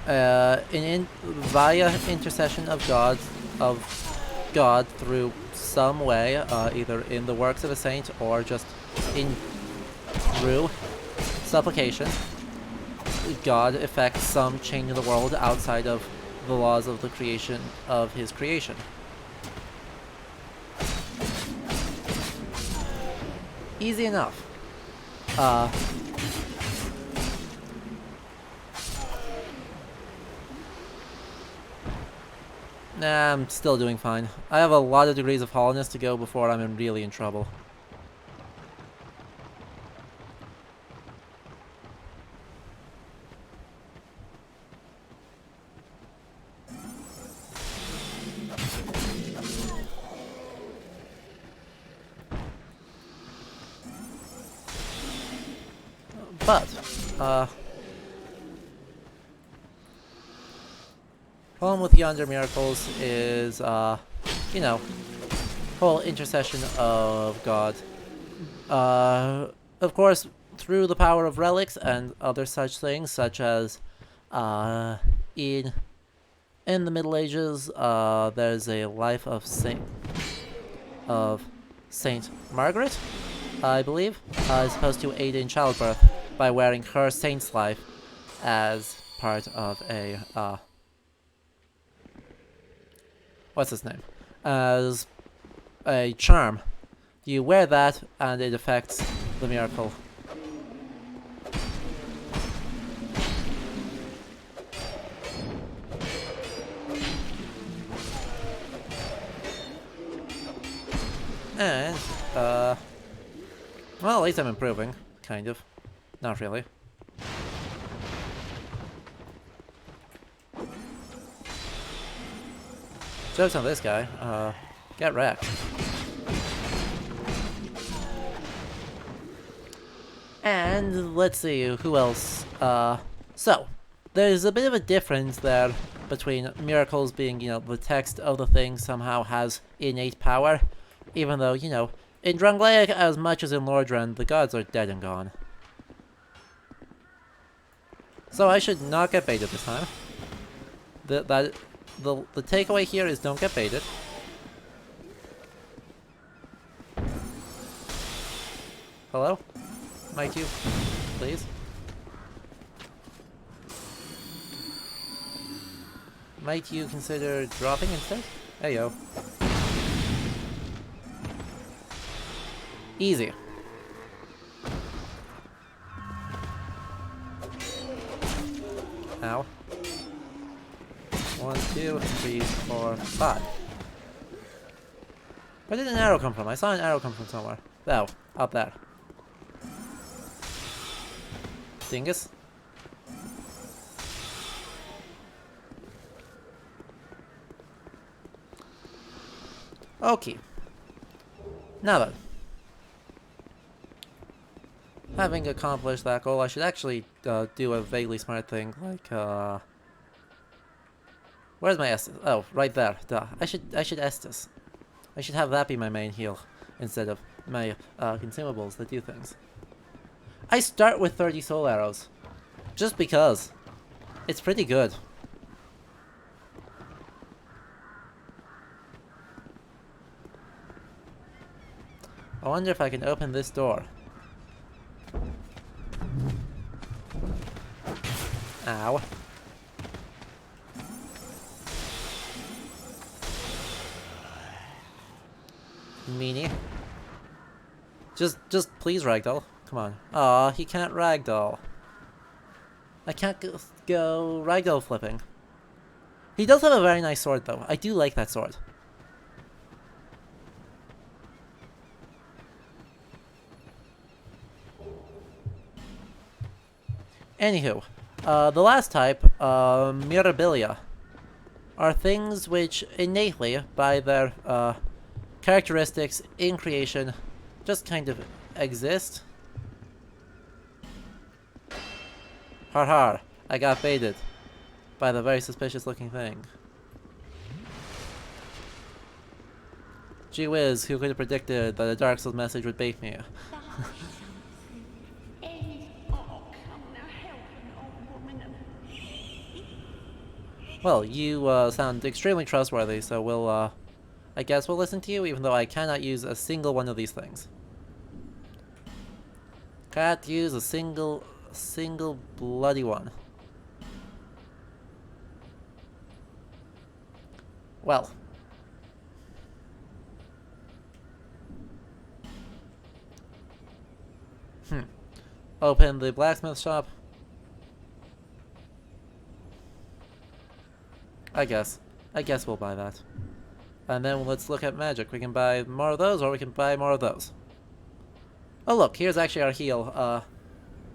via intercession of God through some way, either in the works of a saint or just through supplication. God effects some change in the world outside of the laws of the creation of his creation. Easy enough. Nah, I'm still doing fine. I have a lot of degrees of hollowness to go before I'm really in trouble. But, problem with Yonder Miracles is, you know, whole intercession of God. Of course, through the power of relics and other such things, such as, in the Middle Ages, there's a life of Saint Margaret, I believe, is supposed to aid in childbirth by wearing her saint's life as part of a, what's his name? As a charm. You wear that, and it affects the miracle. And, well, at least I'm improving. Kind of. Not really. Joke's on this guy. Get wrecked. And let's see, who else? So, there's a bit of a difference there between miracles being, you know, the text of the thing somehow has innate power, even though, you know, in Drangleic as much as in Lordran, the gods are dead and gone. So I should not get baited this time. The takeaway here is don't get baited. Hello? Might you, please? Might you consider dropping instead? Heyo. Easy. Ow. 1, 2, 3, 4, 5. Where did an arrow come from? I saw an arrow come from somewhere. Oh, out there. Dingus? Okay. Now then. Having accomplished that goal, I should actually do a vaguely smart thing, like, where's my Estus? Oh, right there. Duh. I should Estus. I should have that be my main heal, instead of my, consumables that do things. I start with 30 soul arrows. Just because. It's pretty good. I wonder if I can open this door. Ow. Meanie. Just please ragdoll. Come on. Aw, he can't ragdoll. I can't go ragdoll flipping. He does have a very nice sword though. I do like that sword. Anywho, the last type, Mirabilia, are things which innately, by their characteristics in creation, just kind of exist. Har har, I got baited. by the very suspicious looking thing. Gee whiz, who could have predicted that a Dark Souls message would bait me? Well, you sound extremely trustworthy, so we'll, I guess we'll listen to you, even though I cannot use a single one of these things. Can't use a single bloody one. Well. Open the blacksmith shop. I guess we'll buy that. And then let's look at magic. We can buy more of those, or we can buy more of those. Oh look, here's actually our heal.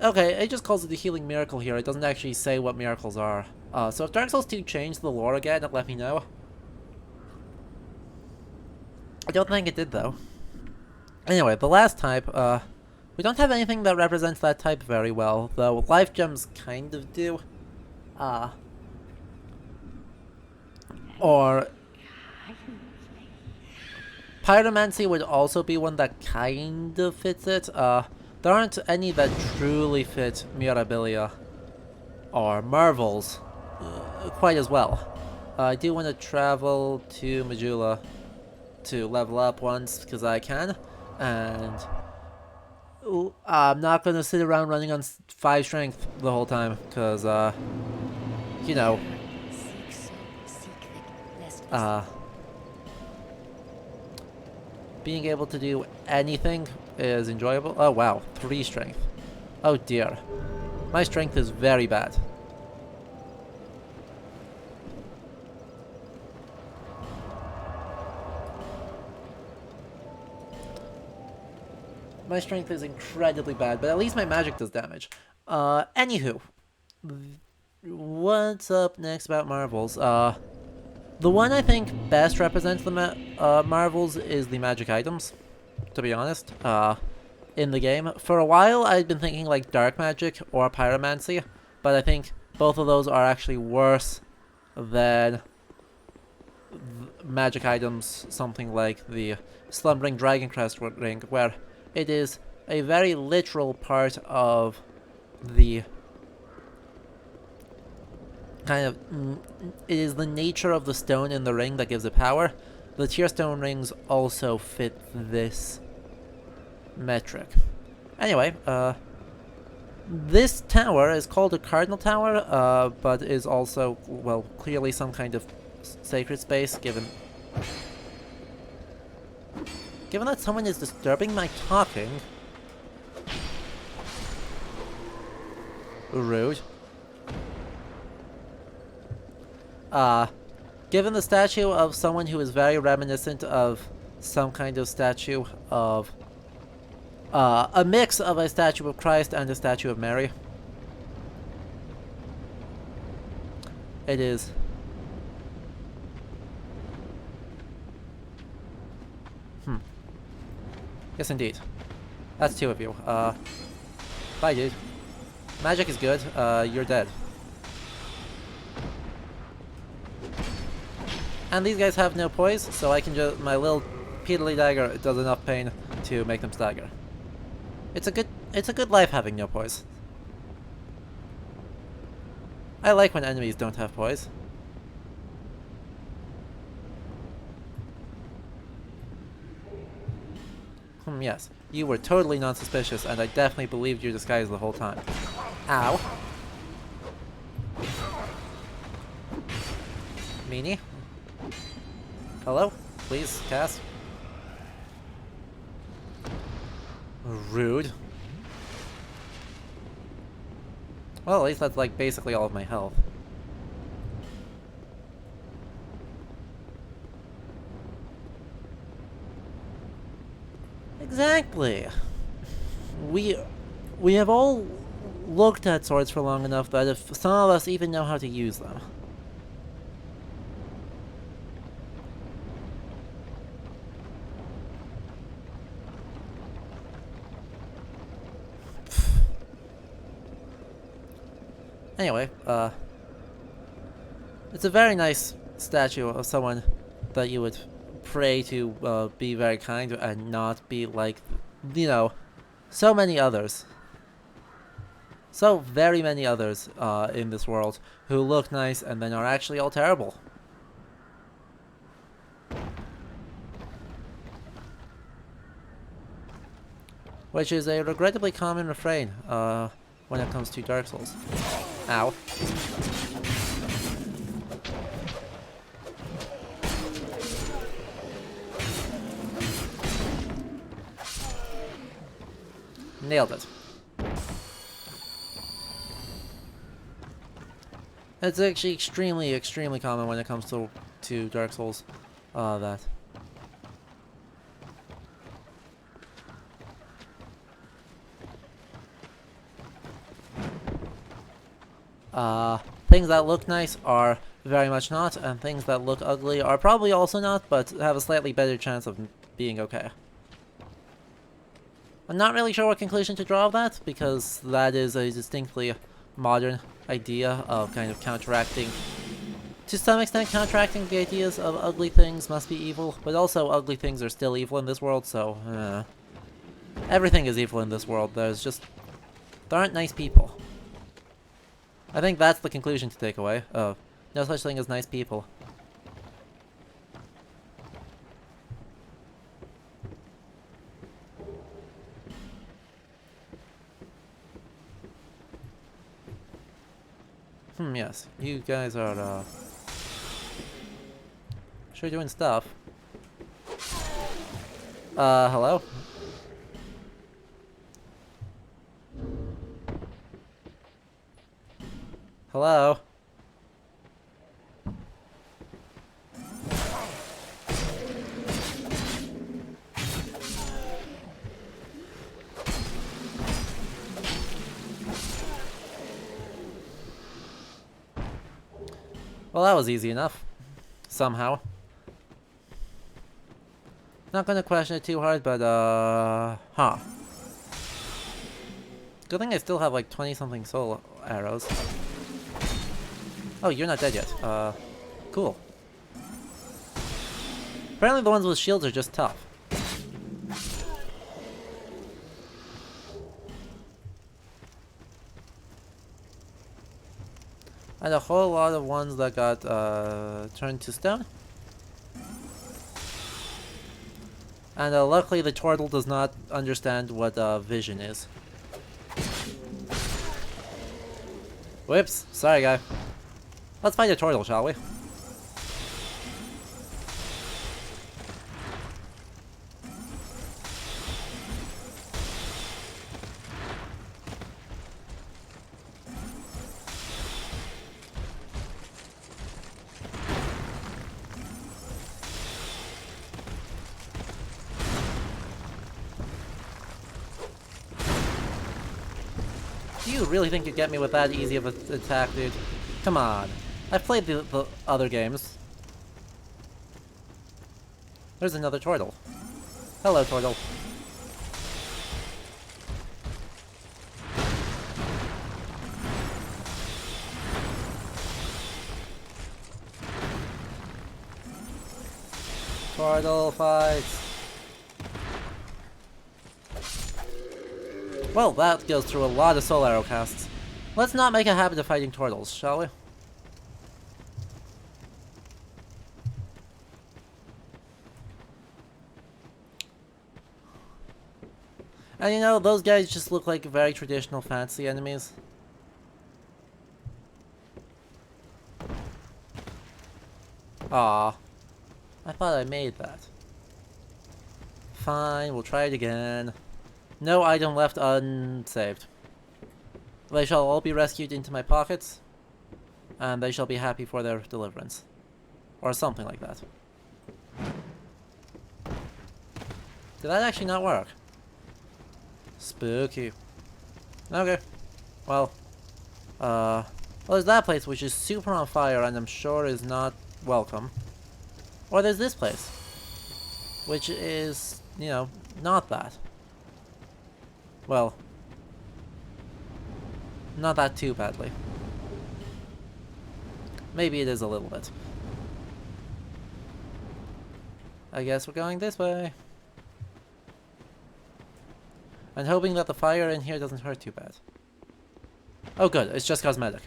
Okay, it just calls it the healing miracle here. It doesn't actually say what miracles are. So if Dark Souls 2 changed the lore again, let me know. I don't think it did, though. Anyway, the last type, we don't have anything that represents that type very well, though life gems kind of do. Or pyromancy would also be one that kind of fits it. There aren't any that truly fit Mirabilia or Marvels quite as well. I do want to travel to Majula to level up once, because I can, and I'm not going to sit around running on 5 strength the whole time, because, you know, being able to do anything is enjoyable. Oh wow, 3 strength. Oh dear. My strength is very bad. My strength is incredibly bad, but at least my magic does damage. Anywho. What's up next about Marvels? The one I think best represents the Marvels is the magic items, to be honest, in the game. For a while, I'd been thinking like dark magic or pyromancy, but I think both of those are actually worse than magic items, something like the Slumbering Dragon Crest ring, where it is a very literal part of the kind of, it is the nature of the stone in the ring that gives it power. The tier stone rings also fit this metric. Anyway, this tower is called a Cardinal Tower, but is also, well, clearly some kind of sacred space, given that someone is disturbing my talking. Rude. Given the statue of someone who is very reminiscent of some kind of statue of, a mix of a statue of Christ and a statue of Mary. It is. Yes, indeed. That's 2 of you. Bye, dude. Magic is good. You're dead. And these guys have no poise, so I can just, my little peedly dagger does enough pain to make them stagger. It's a good life having no poise. I like when enemies don't have poise. Yes. You were totally non-suspicious, and I definitely believed your disguise the whole time. Ow. Meanie? Hello? Please, cast. Rude. Well, at least that's like basically all of my health. Exactly. We have all looked at swords for long enough that if some of us even know how to use them. Anyway, It's a very nice statue of someone that you would pray to be very kind and not be like, you know, so many others. So very many others in this world who look nice and then are actually all terrible. Which is a regrettably common refrain when it comes to Dark Souls. Ow. Nailed it. It's actually extremely common when it comes to Dark Souls. That. Things that look nice are very much not, and things that look ugly are probably also not, but have a slightly better chance of being okay. I'm not really sure what conclusion to draw of that, because that is a distinctly modern idea of kind of counteracting, to some extent counteracting the ideas of ugly things must be evil, but also ugly things are still evil in this world, so everything is evil in this world. There aren't nice people. I think that's the conclusion to take away. No such thing as nice people. Yes. You guys are, sure doing stuff. Hello? Hello? Well, that was easy enough. Somehow. Not gonna question it too hard, but, huh. Good thing I still have like 20-something soul arrows. Oh, you're not dead yet. Cool. Apparently the ones with shields are just tough. And a whole lot of ones that got, turned to stone. And luckily the turtle does not understand what, vision is. Whoops, sorry guy. Let's fight a turtle, shall we? Do you really think you'd get me with that easy of an attack, dude? Come on. I've played the other games. There's another turtle. Hello, turtle. Turtle fights. Well, that goes through a lot of soul arrow casts. Let's not make a habit of fighting turtles, shall we? And you know, those guys just look like very traditional fantasy enemies. Aw. I thought I made that. Fine, we'll try it again. No item left unsaved. They shall all be rescued into my pockets, and they shall be happy for their deliverance. Or something like that. Did that actually not work? Spooky. Okay. Well, there's that place which is super on fire and I'm sure is not welcome. Or there's this place, which is, you know, not that. Well, not that too badly. Maybe it is a little bit. I guess we're going this way. I'm hoping that the fire in here doesn't hurt too bad. Oh good, it's just cosmetic.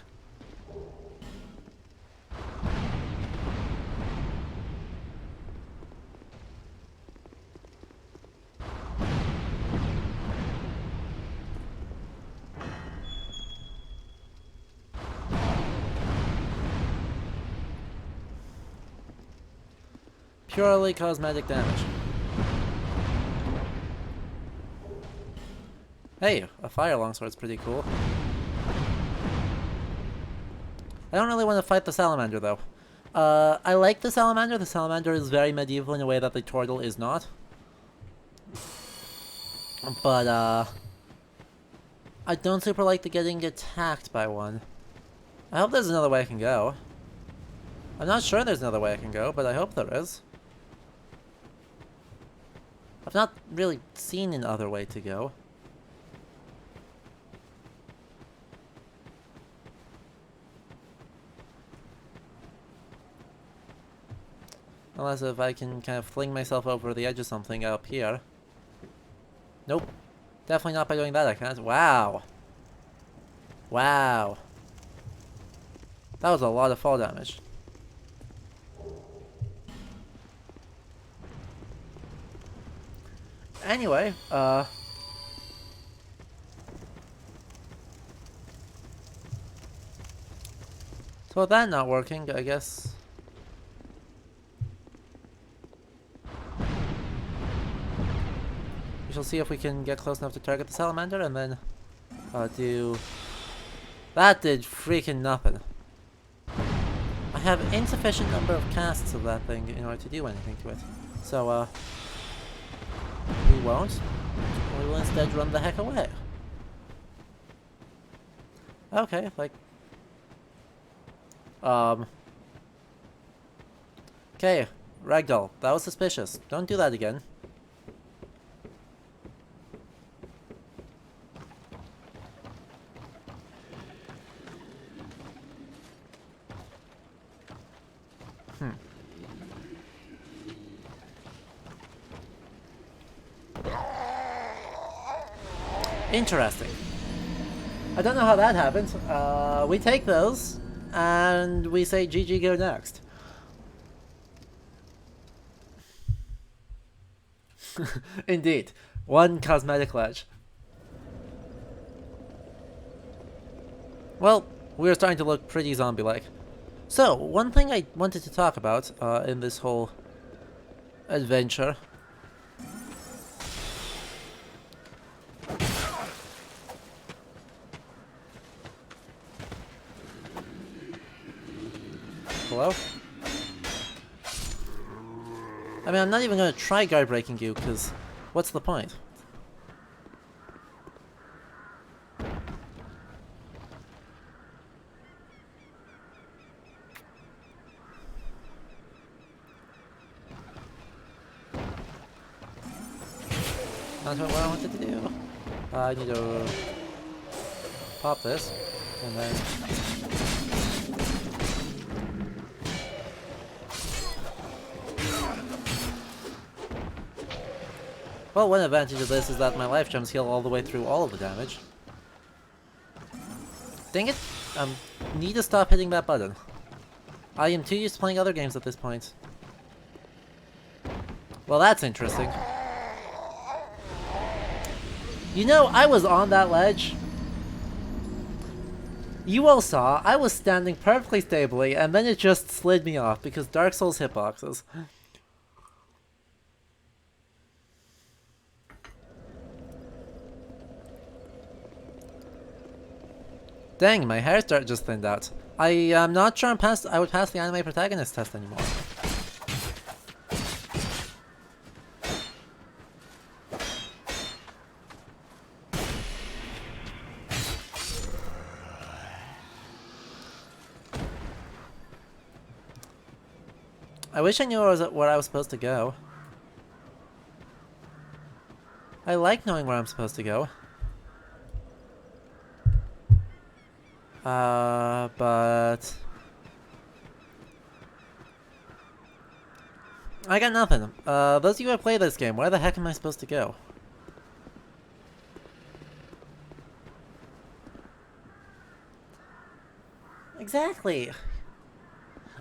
Purely cosmetic damage. Hey, a fire longsword's pretty cool. I don't really want to fight the salamander though. I like the salamander. The salamander is very medieval in a way that the turtle is not. But I don't super like the getting attacked by one. I hope there's another way I can go. I'm not sure there's another way I can go, but I hope there is. I've not really seen an other way to go. Unless if I can kind of fling myself over the edge of something up here. Nope. Definitely not by doing that, I can't. Wow. Wow. That was a lot of fall damage. Anyway, so with that not working, I guess. We shall see if we can get close enough to target the salamander and then do... That did freaking nothing. I have insufficient number of casts of that thing in order to do anything to it. So, we won't. We will instead run the heck away. Okay, like... Okay, Ragdoll, that was suspicious. Don't do that again. Interesting. I don't know how that happened. We take those, and we say GG, go next. Indeed. One cosmetic ledge. Well, we're starting to look pretty zombie-like. So, one thing I wanted to talk about in this whole adventure... Hello? I mean, I'm not even gonna try guard breaking you, because what's the point? Not what I wanted to do. I need to pop this, and then... Well, one advantage of this is that my life gems heal all the way through all of the damage. Dang it! Need to stop hitting that button. I am too used to playing other games at this point. Well, that's interesting. You know, I was on that ledge. You all saw, I was standing perfectly stably, and then it just slid me off because Dark Souls hitboxes. Dang, my hair just thinned out. I am not sure I would pass the anime protagonist test anymore. I wish I knew where I was supposed to go. I like knowing where I'm supposed to go. But... I got nothing. Those of you who play this game, where the heck am I supposed to go? Exactly.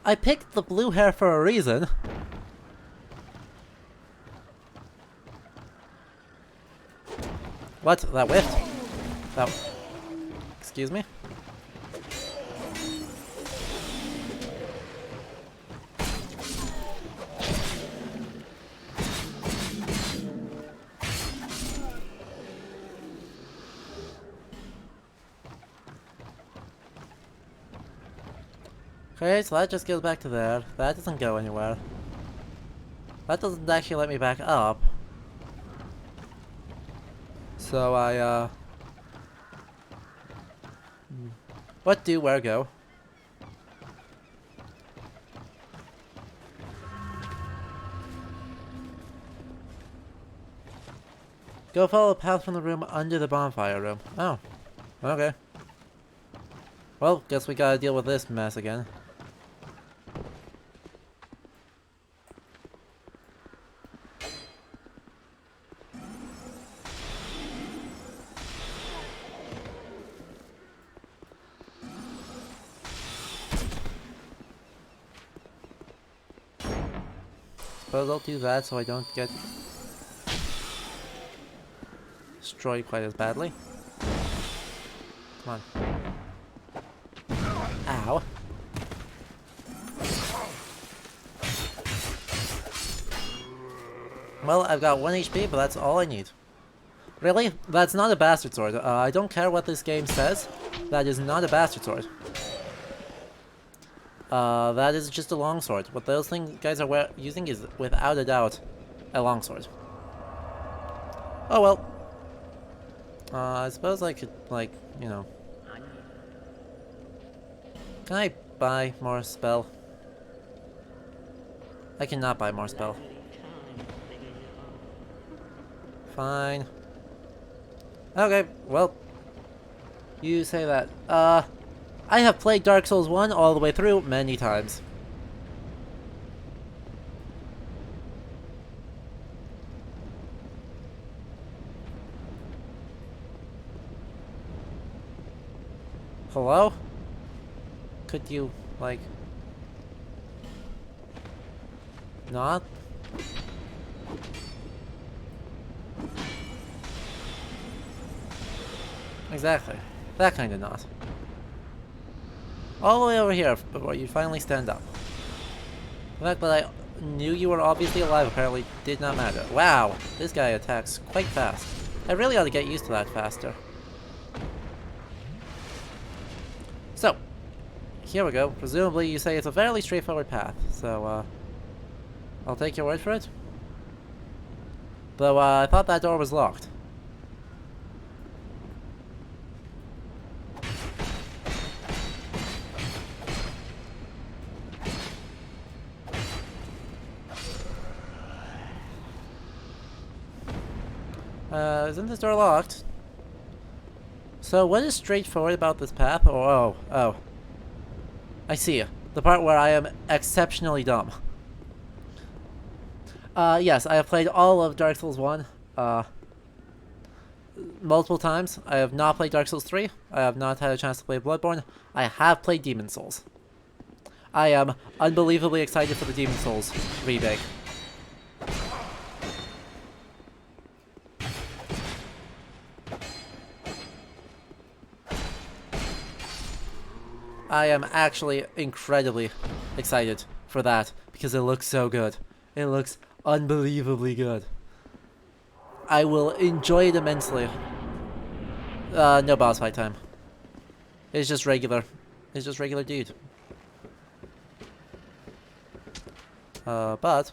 I picked the blue hair for a reason. What? That whiffed? That... Excuse me? Okay, so that just goes back to there. That doesn't go anywhere. That doesn't actually let me back up. So I, what do, where go? Go follow the path from the room under the bonfire room. Oh. Okay. Well, guess we gotta deal with this mess again. Suppose I'll do that so I don't get destroyed quite as badly. Come on. Ow. Well, I've got 1 HP, but that's all I need. Really? That's not a bastard sword. I don't care what this game says. That is not a bastard sword. That is just a longsword. What those things guys are using is, without a doubt, a longsword. Oh well. I suppose I could, like, you know... Can I buy more spell? I cannot buy more spell. Fine. Okay, well... You say that. I have played Dark Souls 1 all the way through many times. Hello? Could you, like... not? Exactly. That kind of not. All the way over here before you finally stand up. The fact that I knew you were obviously alive apparently did not matter. Wow, this guy attacks quite fast. I really ought to get used to that faster. So, here we go. Presumably you say it's a fairly straightforward path, so I'll take your word for it. Though I thought that door was locked. Isn't this door locked? So what is straightforward about this path? Oh. I see. The part where I am exceptionally dumb. Yes, I have played all of Dark Souls 1, multiple times. I have not played Dark Souls 3. I have not had a chance to play Bloodborne. I have played Demon Souls. I am unbelievably excited for the Demon Souls remake. I am actually incredibly excited for that because it looks so good. It looks unbelievably good. I will enjoy it immensely. No boss fight time. It's just regular. It's just regular dude. But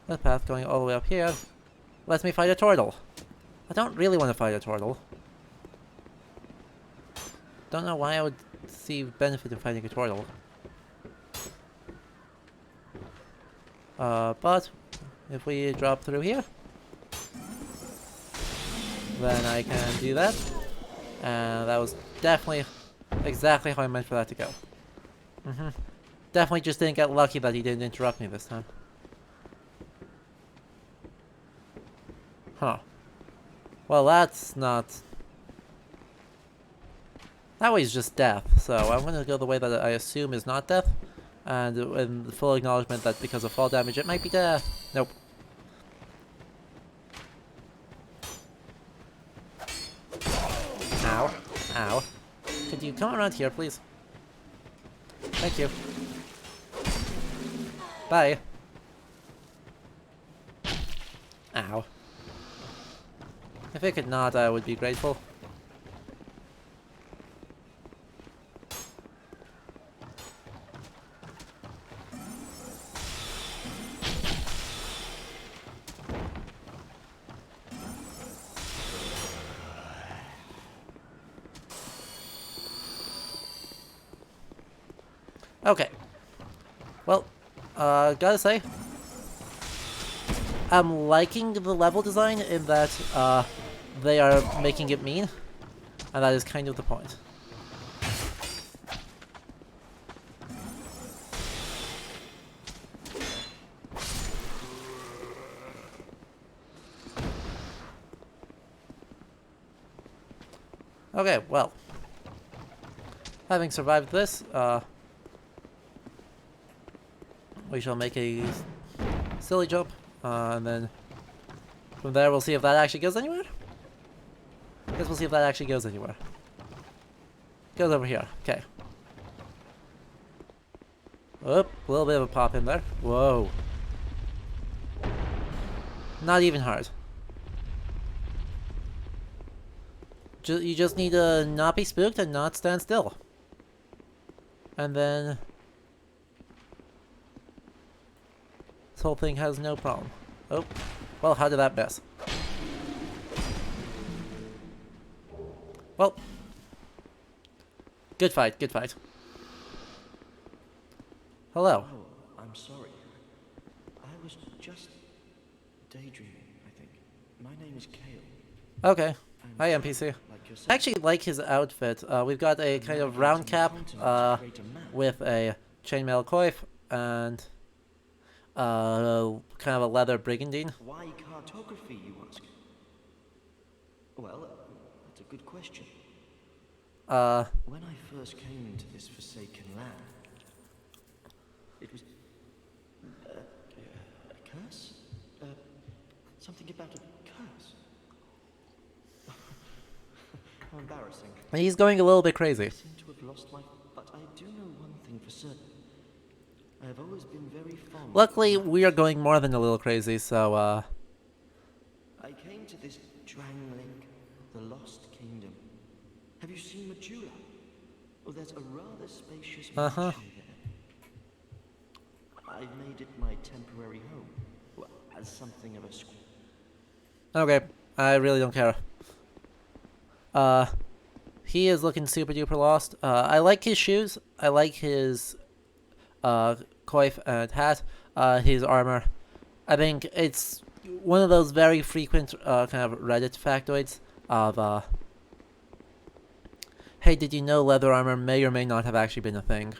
the path going all the way up here lets me fight a turtle. I don't really want to fight a turtle. Don't know why I would see benefit in fighting a turtle. But if we drop through here, then I can do that. And that was definitely exactly how I meant for that to go. Definitely just didn't get lucky that he didn't interrupt me this time. Huh. Well, that's not... That way is just death, so I'm gonna go the way that I assume is not death. And in the full acknowledgement that because of fall damage it might be death. Nope. Ow. Ow. Could you come around here, please? Thank you. Bye. Ow. If it could not, I would be grateful. Okay. Well, gotta say, I'm liking the level design in that, they are making it mean, and that is kind of the point. Okay, well, having survived this, we shall make a silly jump, and then from there we'll see if that actually goes anywhere. I guess we'll see if that actually goes anywhere. Goes over here. Okay. Oop, a little bit of a pop in there. Whoa. Not even hard. You just need to not be spooked and not stand still. And then... this whole thing has no problem. Oh. Well, how did that miss? Well. Good fight, good fight. Hello. Oh, I'm sorry. I was just daydreaming, I think. My name is Kale. Okay. Hi, NPC. I actually like his outfit. We've got a kind of round cap with a chainmail coif and kind of a leather brigandine. Why cartography, you ask? Well, that's a good question. When I first came into this forsaken land, it was a curse? Something about a curse? How embarrassing. He's going a little bit crazy. I seem to have lost my... But I do know one thing for certain. I have always been very fond... Luckily, we are going more than a little crazy, so, I came to this Drangleic, the Lost Kingdom. Have you seen Majula? Oh, there's a rather spacious mansion there. I've made it my temporary home. Well, as something of a school. okay. I really don't care. He is looking super duper lost. I like his shoes. I like his, coif and hat. His armor. I think it's one of those very frequent, kind of Reddit factoids of, hey, did you know leather armor may or may not have actually been a thing?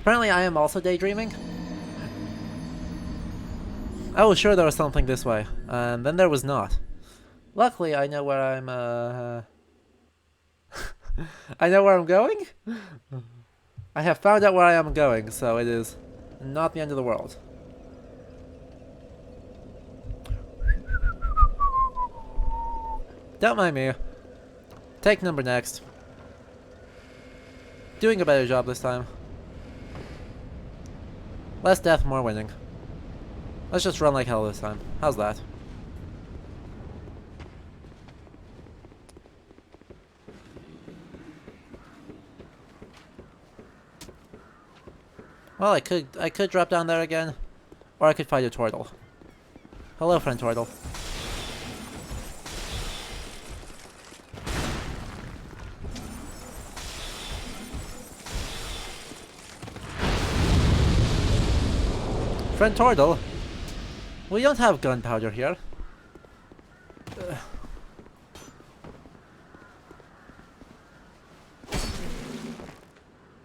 Apparently I am also daydreaming. I was sure there was something this way, and then there was not. Luckily, I know where I'm, I know where I'm going? I have found out where I am going, so it is not the end of the world. Don't mind me. Take number next. Doing a better job this time. Less death, more winning. Let's just run like hell this time. How's that? Well, I could drop down there again, or I could fight a turtle. Hello, friend turtle. Friend turtle, we don't have gunpowder here.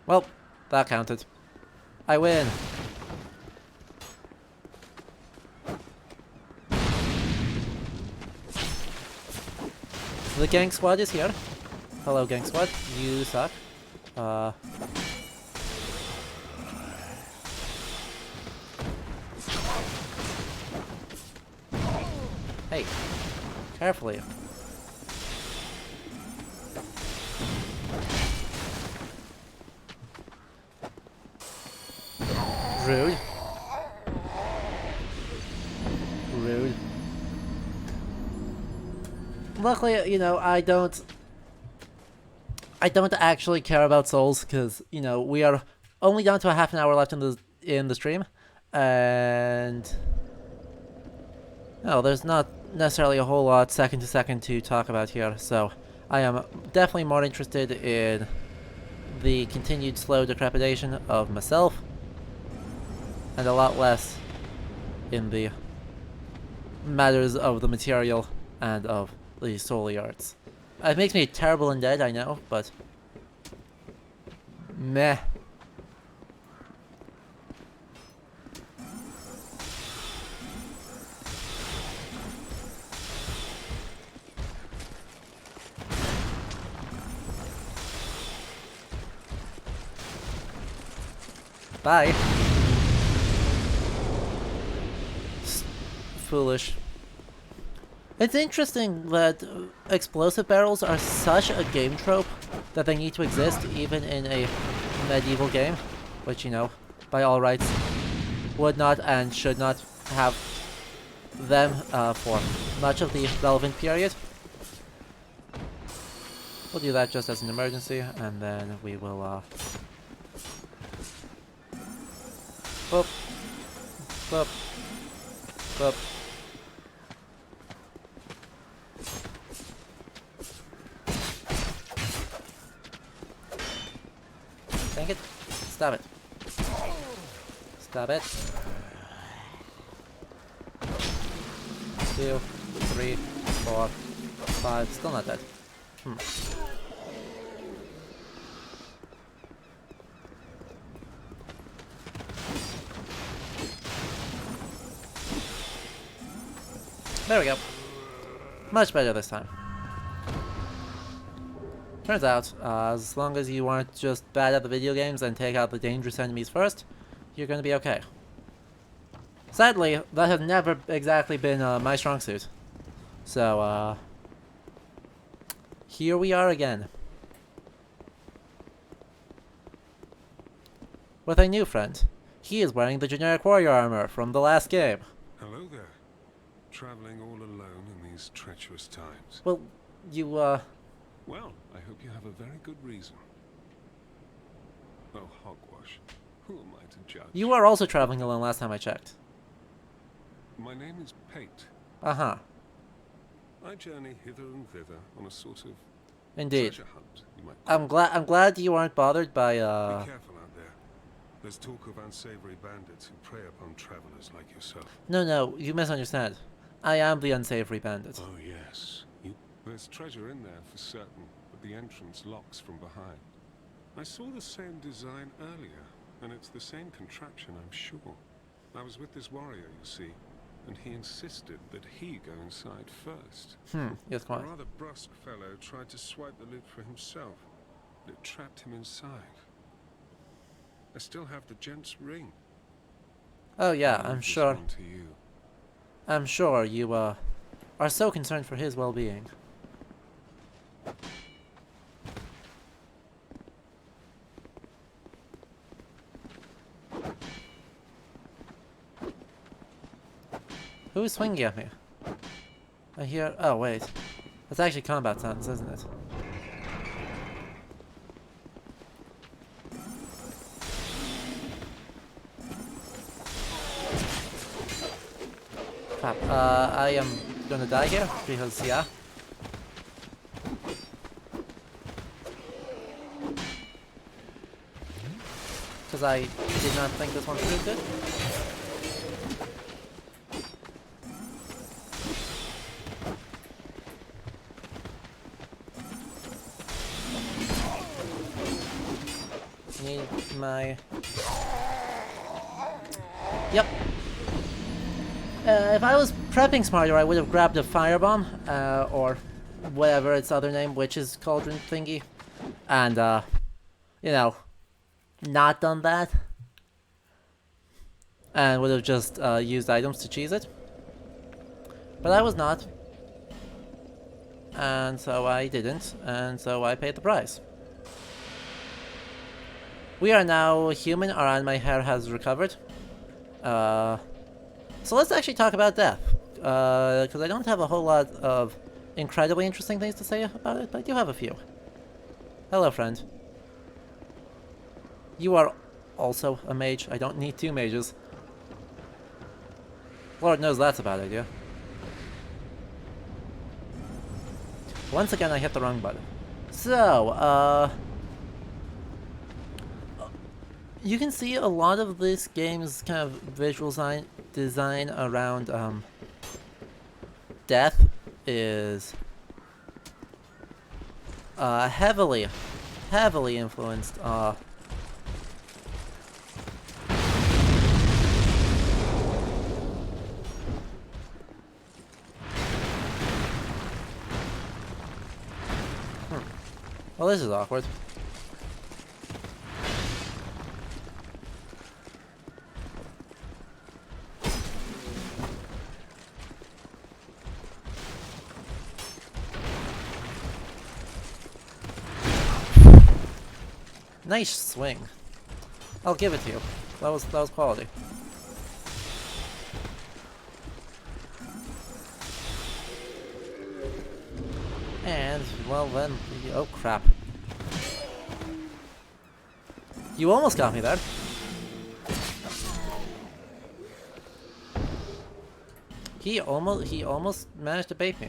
Well, that counted. I win. The gang squad is here. Hello, gang squad. You suck. Hey, carefully. Rude. Rude. Luckily, you know, I don't actually care about souls because, you know, we are only down to a half an hour left in the stream, and no, there's not necessarily a whole lot second to second to talk about here. So I am definitely more interested in the continued slow decrepitation of myself, and a lot less in the matters of the material and of the soul arts. It makes me terrible undead, I know, but meh. Bye. Foolish. It's interesting that explosive barrels are such a game trope that they need to exist even in a medieval game, which, you know, by all rights would not and should not have them for much of the relevant period. We'll do that just as an emergency, and then we will boop, boop, boop. Dang it. Stop it. Stop it. 2, 3, 4, 5. Still not dead. There we go. Much better this time. Turns out, as long as you aren't just bad at the video games and take out the dangerous enemies first, you're gonna be okay. Sadly, that has never exactly been my strong suit. So, here we are again. With a new friend. He is wearing the generic warrior armor from the last game. Hello there. Traveling all alone in these treacherous times. Well, you, Well, I hope you have a very good reason. Oh, hogwash. Who am I to judge? You were also traveling alone last time I checked. My name is Pate. Uh-huh. I journey hither and thither on a sort of Indeed. treasure hunt, you might call I'm glad you aren't bothered by, Be careful out there. There's talk of unsavory bandits who prey upon travelers like yourself. No, you misunderstand. I am the unsavory bandit. Oh, yes. There's treasure in there for certain, but the entrance locks from behind. I saw the same design earlier, and it's the same contraption, I'm sure. I was with this warrior, you see, and he insisted that he go inside first. Yes, A quite. rather brusque fellow tried to swipe the loot for himself, but it trapped him inside. I still have the gent's ring. Oh yeah, I'll I'm leave this sure. one to you. I'm sure you, are so concerned for his well-being. Who's swinging at me? I hear... Oh, wait. That's actually combat sounds, isn't it? Crap. I am gonna die here, because, yeah. Because I did not think this one was good. Need my... Yep. If I was prepping smarter, I would have grabbed a firebomb, or whatever its other name, Witch's Cauldron thingy, and, you know, not done that, and would have just used items to cheese it. But I was not, and so I didn't, and so I paid the price. We are now human, our anime hair has recovered. So let's actually talk about death, because I don't have a whole lot of incredibly interesting things to say about it, but I do have a few. Hello, friend. You are also a mage. I don't need 2 mages. Lord knows that's a bad idea. Once again, I hit the wrong button. So, you can see a lot of this game's kind of visual design around, death is, heavily influenced, Well, this is awkward. Nice swing. I'll give it to you. That was quality. And, well then, oh crap. You almost got me there. He almost managed to bait me.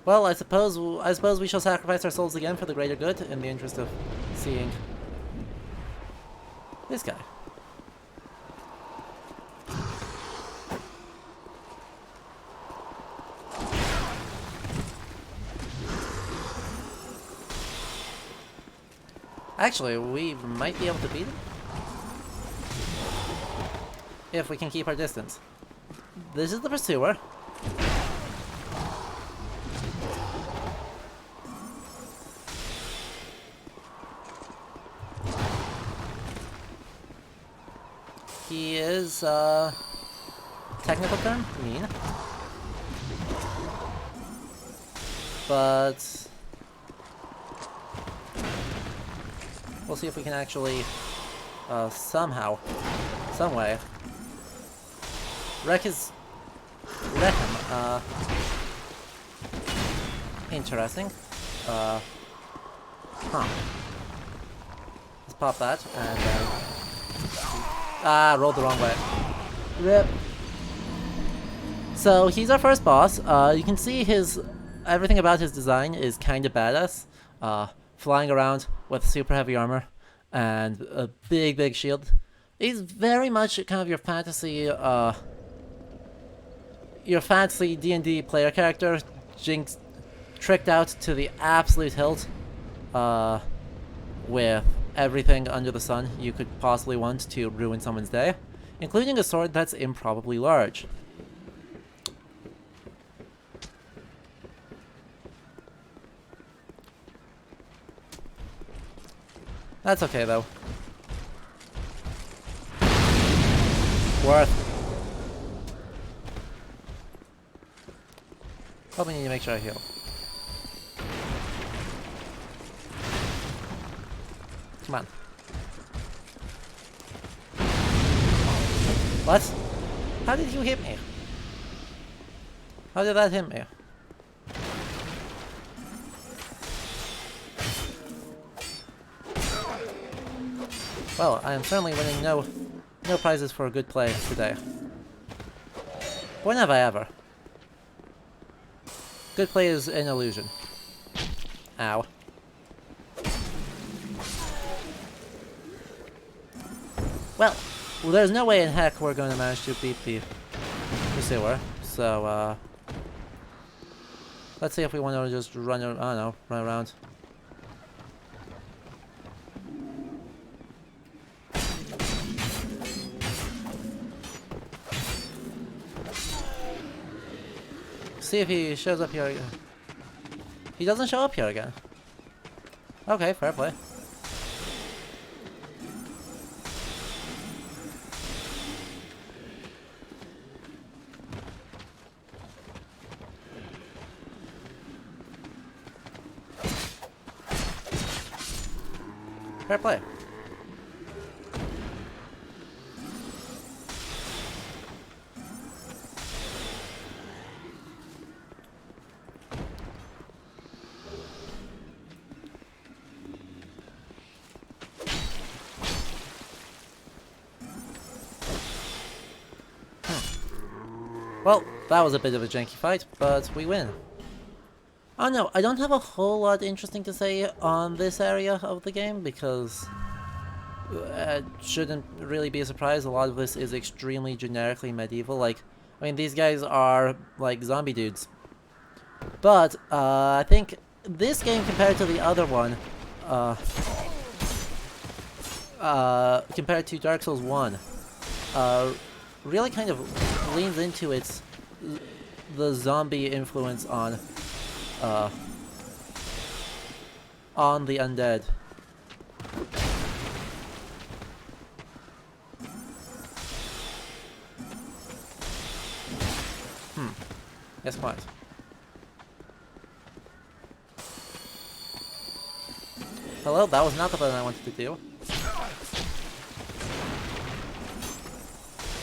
Well, I suppose we shall sacrifice our souls again for the greater good, in the interest of seeing this guy. Actually, we might be able to beat him if we can keep our distance. This is the pursuer. He is, technical term, mean. But we'll see if we can actually, somehow, some way, wreck him, interesting. Huh. Let's pop that, and, rolled the wrong way. Rip. So he's our first boss. You can see everything about his design is kind of badass. Flying around with super heavy armor and a big shield. He's very much kind of your fantasy D&D player character, tricked out to the absolute hilt, with everything under the sun you could possibly want to ruin someone's day, including a sword that's improbably large. That's okay though. Worth. Probably need to make sure I heal. Come on. What? How did you hit me? How did that hit me? Well, I am certainly winning no prizes for a good play today. When have I ever? Good play is an illusion. Ow. Well, there's no way in heck we're going to manage to beat the pursuer, so, Let's see if we want to just run, I don't know, run around. See if he shows up here again. He doesn't show up here again. Okay, fair play. Fair play. Well, that was a bit of a janky fight, but we win. Oh no, I don't have a whole lot interesting to say on this area of the game, because it shouldn't really be a surprise. A lot of this is extremely generically medieval. Like, I mean, these guys are like zombie dudes. But I think this game compared to the other one, compared to Dark Souls 1, really kind of leans into the zombie influence on the undead. Yes, quite. Hello, that was not the button I wanted to do.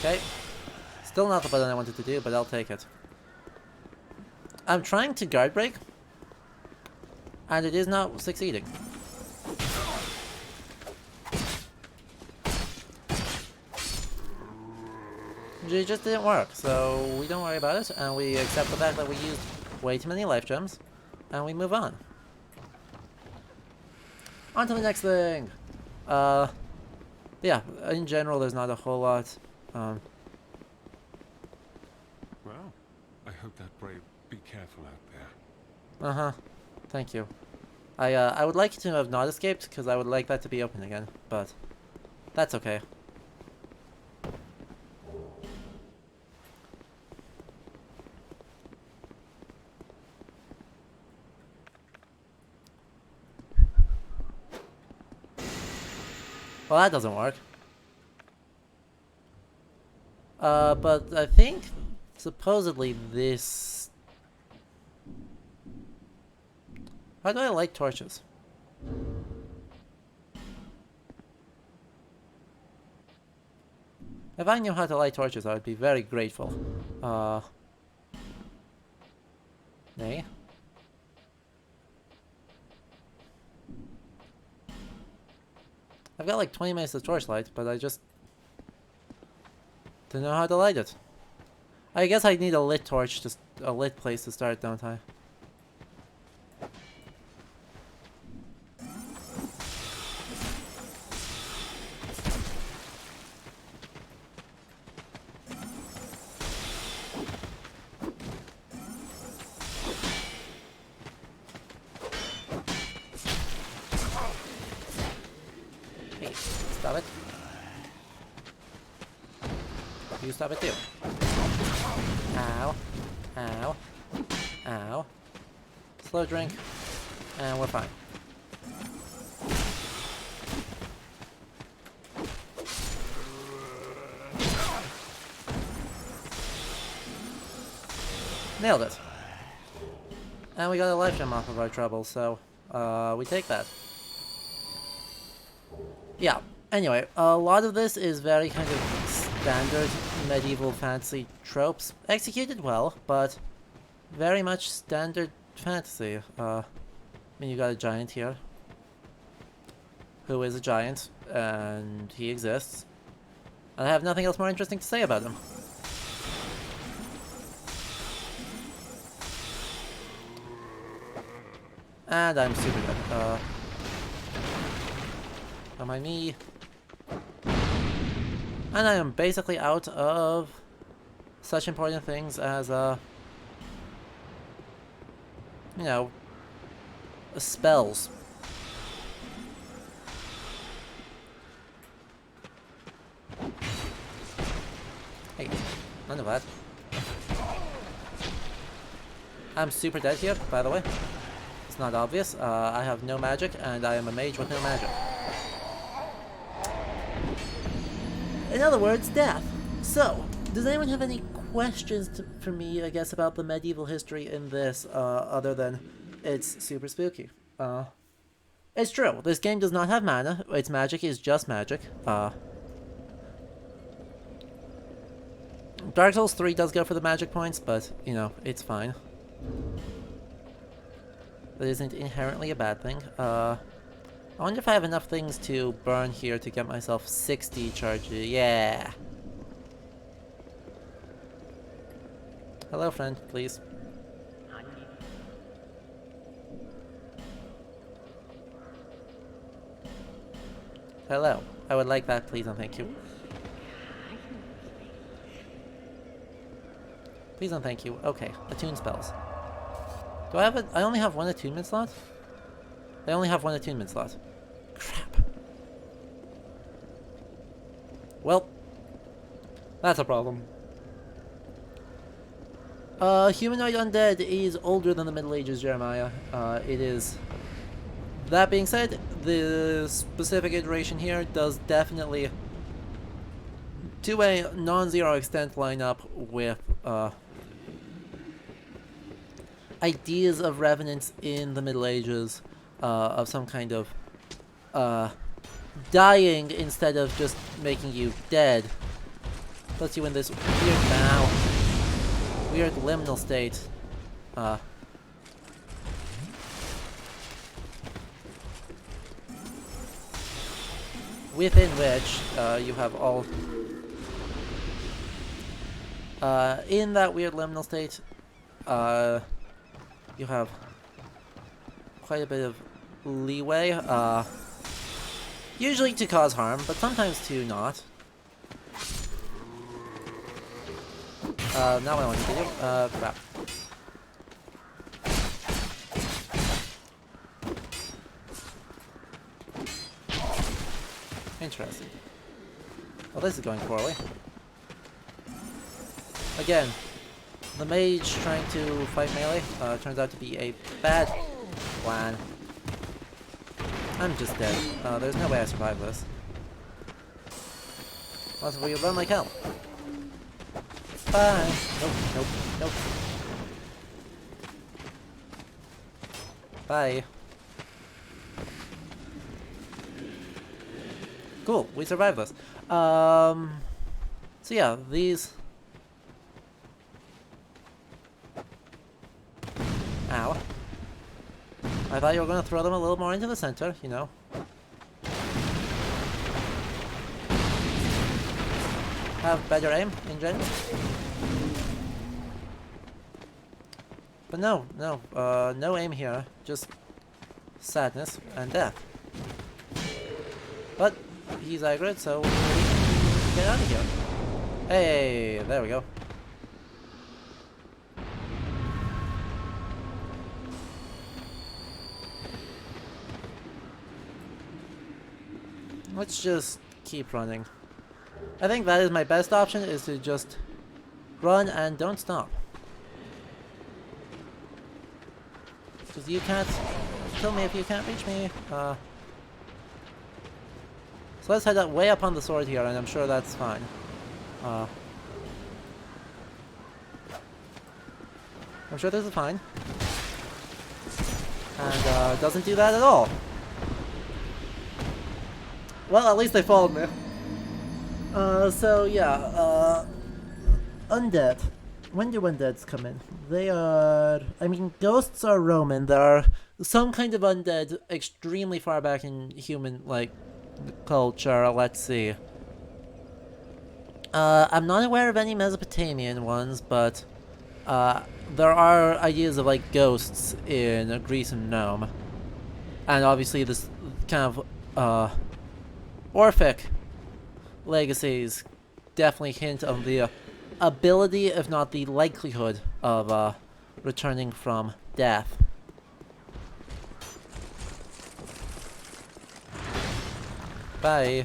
Okay. Still not the button I wanted to do, but I'll take it. I'm trying to guard break, and it is not succeeding. It just didn't work, so we don't worry about it, and we accept the fact that we used way too many life gems, and we move on. On to the next thing! Yeah, in general there's not a whole lot. Well, I hope that brave. Be careful out there. Uh-huh. Thank you. I would like you to have not escaped, because I would like that to be open again, but that's okay. Well, that doesn't work. But I think supposedly this... How do I light torches? If I knew how to light torches, I would be very grateful. Nay. I've got like 20 minutes of torchlight, but I just don't know how to light it. I guess I need a lit torch, just a lit place to start, don't I? Hey, stop it. You stop it too. Ow. Ow. Ow. Slow drink. And we're fine. Nailed it. And we got a life gem off of our trouble, so we take that. Yeah, anyway, a lot of this is very kind of standard medieval fantasy tropes, executed well, but very much standard fantasy. I mean, you got a giant here, who is a giant, and he exists. And I have nothing else more interesting to say about him. And I'm super good. Don't mind me. And I am basically out of such important things as you know, spells. Hey, none of that. I'm super dead here, by the way. It's not obvious. I have no magic, and I am a mage with no magic. In other words, death. So, does anyone have any questions for me, I guess, about the medieval history in this, other than it's super spooky? It's true. This game does not have mana. Its magic is just magic. Dark Souls 3 does go for the magic points, but, you know, it's fine. That isn't inherently a bad thing. I wonder if I have enough things to burn here to get myself 60 charges. Yeah! Hello, friend, please. Hello. I would like that, please and thank you. Please and thank you. Okay, attune spells. Do I have it? I only have one attunement slot? I only have one attunement slot. Crap. Well, that's a problem. Humanoid undead is older than the Middle Ages, Jeremiah. It is. That being said, the specific iteration here does definitely, to a non-zero extent, line up with, ideas of revenants in the Middle Ages, of some kind of, dying instead of just making you dead. Puts you in this weird liminal state. Within which, you have all... in that weird liminal state, you have quite a bit of leeway, usually to cause harm, but sometimes to not. Not what I wanted to do. Crap. Interesting. Well, this is going poorly. Again, the mage trying to fight melee turns out to be a bad plan. I'm just dead. There's no way I survive this. Unless we run like hell. Bye! Nope, nope, nope. Bye. Cool, we survived this. So yeah, these... Ow. I thought you were going to throw them a little more into the center, you know. Have better aim, in general. But no, no aim here. Just sadness and death. But he's aggroed, so we can get out of here. Hey, there we go. Let's just keep running. I think that is my best option, is to just run and don't stop. Because you can't kill me if you can't reach me. So let's head up way up on the sword here, and I'm sure that's fine. I'm sure this is fine. And doesn't do that at all. Well, at least they followed me. So yeah, undead. When do undeads come in? They are... I mean, ghosts are Roman. There are some kind of undead extremely far back in human, like, culture. Let's see. I'm not aware of any Mesopotamian ones, but there are ideas of, like, ghosts in Greece and Rome. And obviously this kind of, Orphic legacies definitely hint of the ability, if not the likelihood, of returning from death. Bye.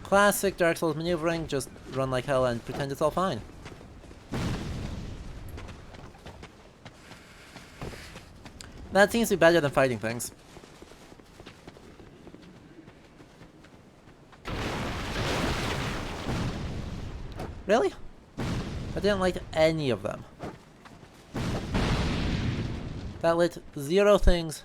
Classic Dark Souls maneuvering, just run like hell and pretend it's all fine. That seems to be better than fighting things. Really? I didn't like any of them. That lit 0 things.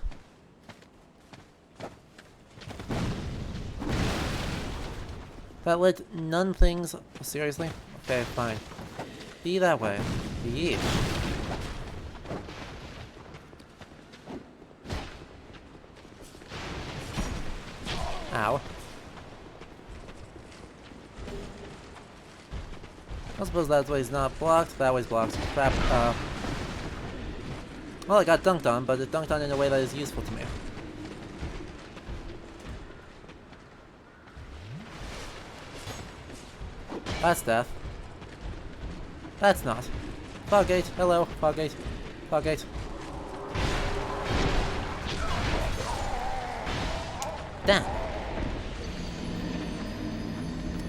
That lit none things. Seriously? Okay, fine. Be that way. Yeesh. Ow. I suppose that way's not blocked. That way's blocked. Crap. Well, I got dunked on, but it dunked on in a way that is useful to me. That's death. That's not. Foggate, hello, Foggate. Foggate. Damn.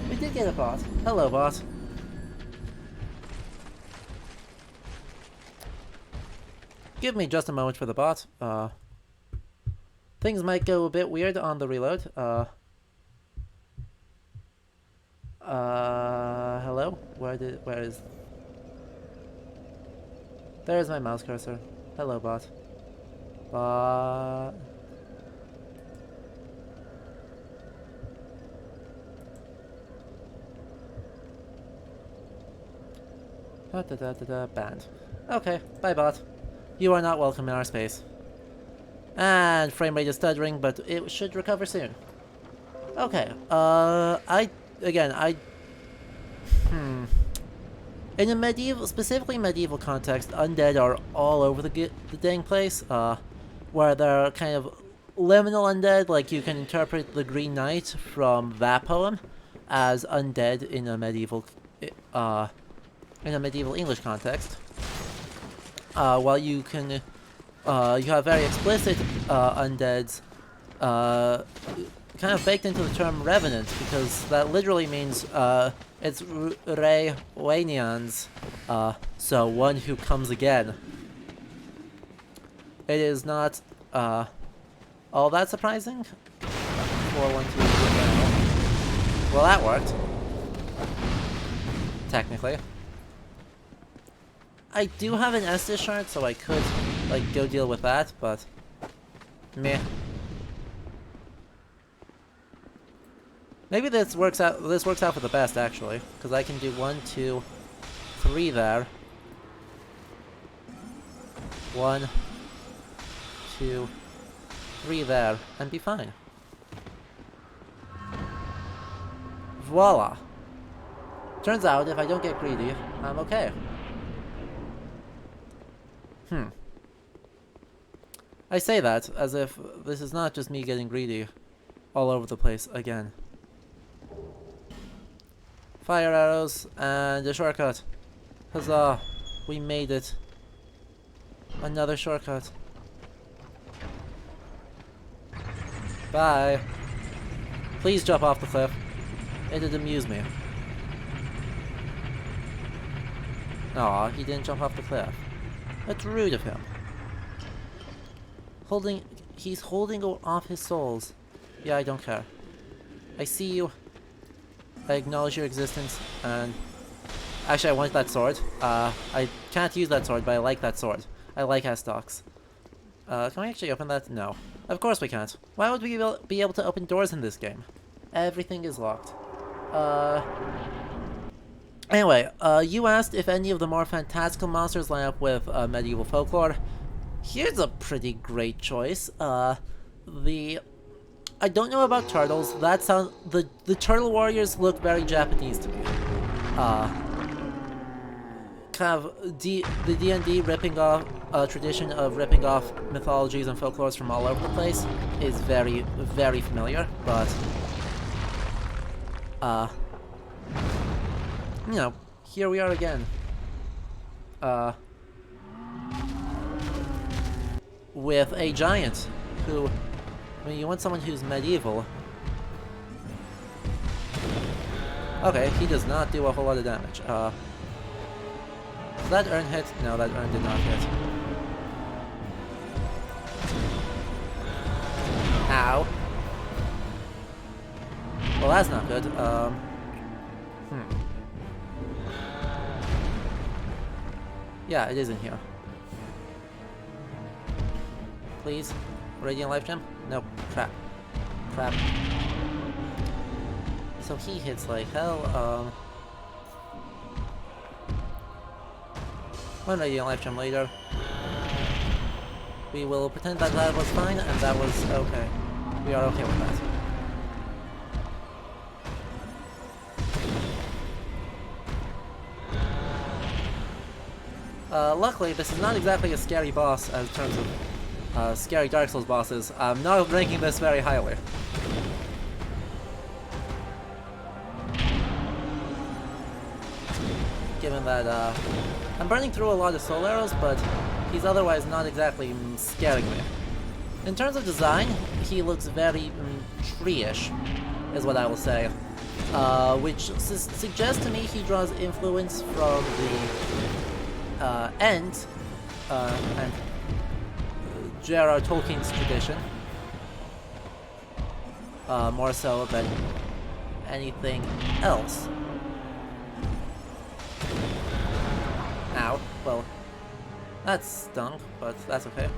We did get a bot. Hello, bot. Give me just a moment for the bot. Things might go a bit weird on the reload. Hello? Where is... There's my mouse cursor. Hello, bot. Bot... Banned. Okay, bye, bot. You are not welcome in our space. And frame rate is stuttering, but it should recover soon. Okay, in a medieval, specifically medieval context, undead are all over the dang place, where they're kind of liminal undead, like you can interpret the Green Knight from that poem as undead in a medieval English context. While you can, you have very explicit undeads, kind of baked into the term revenant, because that literally means it's re Wanians, so one who comes again. It is not all that surprising. 4, 1, 2, 3, well, that worked. Technically. I do have an Estus shard, so I could, like, go deal with that, but... meh. Maybe this works out for the best, actually. Because I can do 1, 2, 3 there. 1, 2, 3 there, and be fine. Voila! Turns out, if I don't get greedy, I'm okay. I say that as if this is not just me getting greedy all over the place again. Fire arrows and a shortcut. Huzzah! We made it. Another shortcut. Bye. Please jump off the cliff. It'd amuse me. Aw, he didn't jump off the cliff. That's rude of him. He's holding off his souls. Yeah, I don't care. I see you. I acknowledge your existence, and... Actually, I want that sword. I can't use that sword, but I like that sword. I like Estocks. Can we actually open that? No. Of course we can't. Why would we be able to open doors in this game? Everything is locked. Anyway, you asked if any of the more fantastical monsters line up with medieval folklore. Here's a pretty great choice. I don't know about turtles. That sounds... The turtle warriors look very Japanese to me. Kind of the D&D ripping off tradition of ripping off mythologies and folklores from all over the place is very, very familiar. But you know, here we are again. With a giant who I mean, you want someone who's medieval. Okay, he does not do a whole lot of damage. Did that urn hit? No, that urn did not hit. Ow. Well, that's not good. Yeah, it is in here. Please? Radiant Life Gem? Nope. Crap. Crap. So he hits like hell, one Radiant Life Gem later. We will pretend that that was fine, and that was okay. We are okay with that. Luckily, this is not exactly a scary boss in terms of scary Dark Souls bosses. I'm not ranking this very highly. Given that I'm burning through a lot of soul arrows, but he's otherwise not exactly scaring me. In terms of design, he looks very tree-ish, is what I will say. Which suggests to me he draws influence from the and J.R.R. Tolkien's tradition, more so than anything else. Ow. Well, that stung, but that's okay.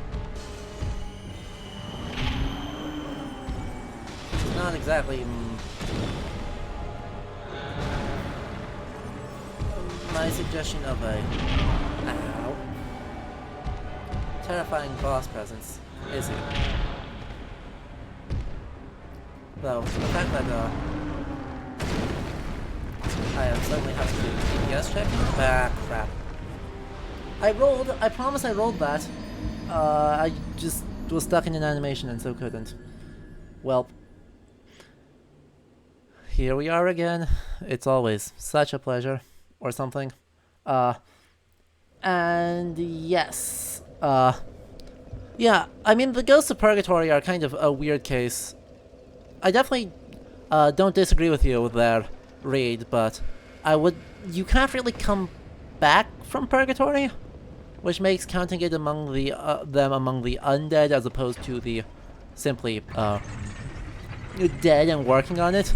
It's not exactly my suggestion of a ow terrifying boss presence, is he? Though the fact that I am suddenly having to do DPS check. Ah, crap. I promise I rolled that. I just was stuck in an animation and so couldn't. Well, here we are again. It's always such a pleasure, or something. And yes. Yeah, I mean, the Ghosts of Purgatory are kind of a weird case. I definitely don't disagree with you there, Reed, but you can't really come back from Purgatory, which makes counting it among the them among the undead as opposed to the simply dead and working on it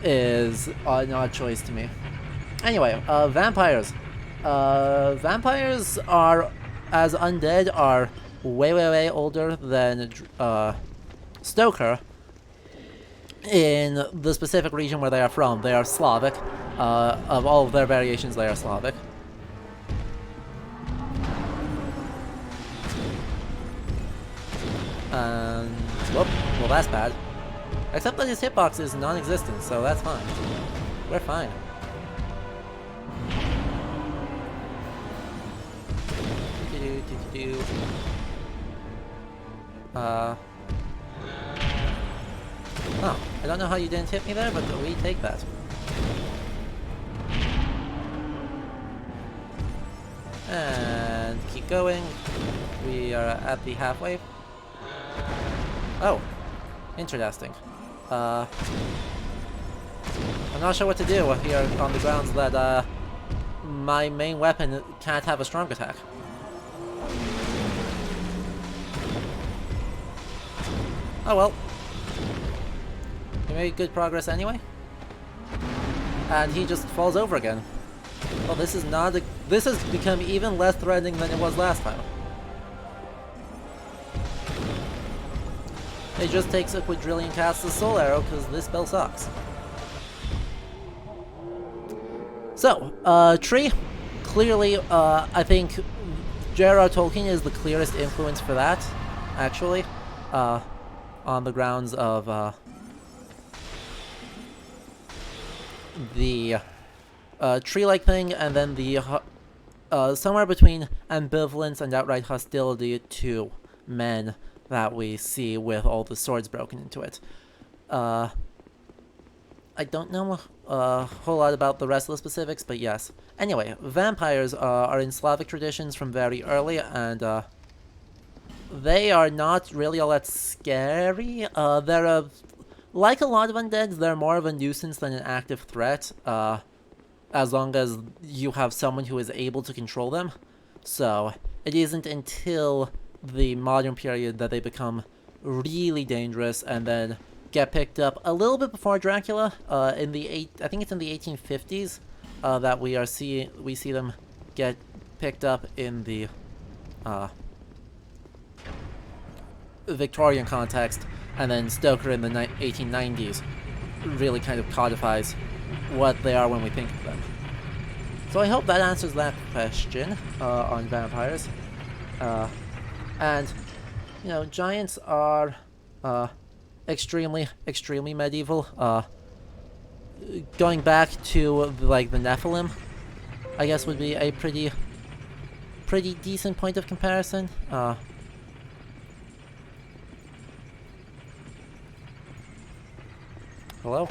is an odd choice to me. Anyway, vampires. Vampires are, as undead, are way older than Stoker in the specific region where they are from. They are Slavic. Of all of their variations, they are Slavic. And, whoop, well that's bad. Except that his hitbox is non-existent, so that's fine. We're fine. Oh, I don't know how you didn't hit me there, but we take that. And keep going. We are at the halfway. Oh, interesting. I'm not sure what to do here on the grounds that my main weapon can't have a strong attack. Oh well. He made good progress anyway. And he just falls over again. Well, this is not a... This has become even less threatening than it was last time. It just takes a quadrillion casts of Soul Arrow, because this spell sucks. So, Tree. Clearly, I think J.R.R. Tolkien is the clearest influence for that, actually. On the grounds of, the tree-like thing, and then the somewhere between ambivalence and outright hostility to men that we see with all the swords broken into it. I don't know a whole lot about the rest of the specifics, but yes. Anyway, vampires are in Slavic traditions from very early, and they are not really all that scary. They're like a lot of undeads, they're more of a nuisance than an active threat, as long as you have someone who is able to control them. So, it isn't until the modern period that they become really dangerous and then get picked up a little bit before Dracula, I think it's in the 1850s, that we see them get picked up in the, Victorian context, and then Stoker in the 1890s really kind of codifies what they are when we think of them. So I hope that answers that question on vampires. And, you know, giants are extremely, extremely medieval. Going back to, like, the Nephilim, I guess would be a pretty decent point of comparison. Hello?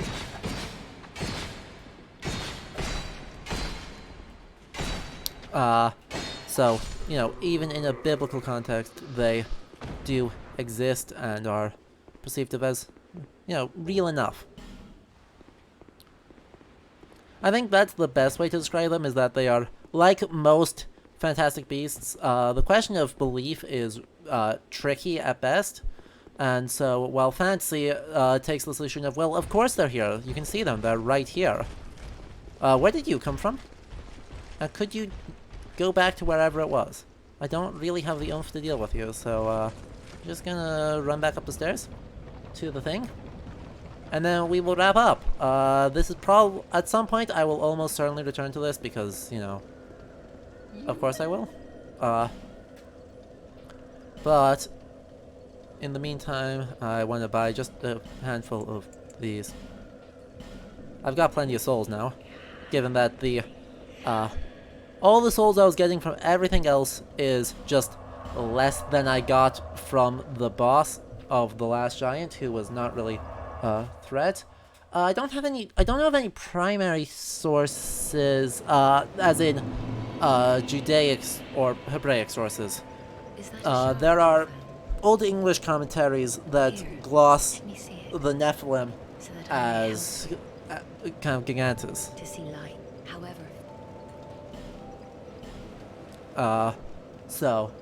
So, you know, even in a biblical context, they do exist and are perceived of as, you know, real enough. I think that's the best way to describe them, is that they are, like most fantastic beasts, the question of belief is tricky at best. And so, while fantasy takes the solution of, well, of course they're here. You can see them. They're right here. Where did you come from? Could you go back to wherever it was? I don't really have the oomph to deal with you, so I'm just gonna run back up the stairs to the thing. And then we will wrap up. This is probably, at some point, I will almost certainly return to this because, you know, of course I will. But in the meantime, I want to buy just a handful of these. I've got plenty of souls now, given that the, all the souls I was getting from everything else is just less than I got from the boss of the last giant, who was not really a threat. I don't have any primary sources, as in, Judaic or Hebraic sources. There are Old English commentaries that gloss the Nephilim as kind of gigantus. To see light, however. So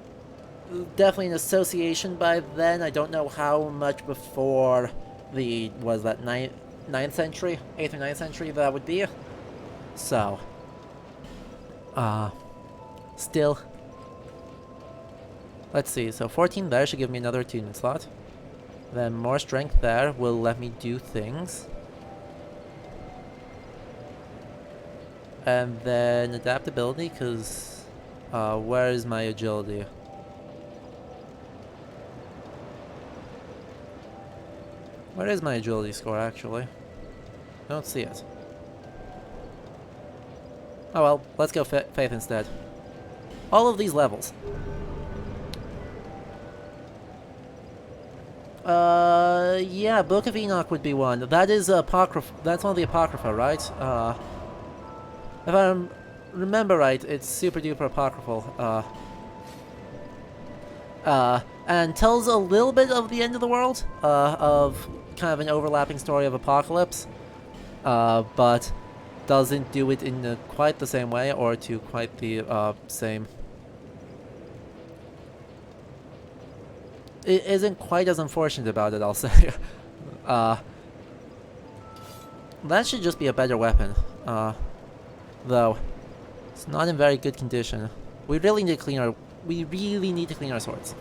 definitely an association by then. I don't know how much before the, was that 9th century, 8th or 9th century that would be. So, still. Let's see, so 14 there should give me another attunement slot. Then more strength there will let me do things. And then adaptability, because where is my agility? Where is my agility score, actually? I don't see it. Oh well, let's go faith instead. All of these levels. Yeah, Book of Enoch would be one. That is Apocrypha. That's one of the Apocrypha, right? If I remember right, it's super duper apocryphal. And tells a little bit of the end of the world, of kind of an overlapping story of apocalypse, but doesn't do it in quite the same way or to quite the same. It isn't quite as unfortunate about it, I'll say. That should just be a better weapon, though it's not in very good condition. We really need to clean our swords.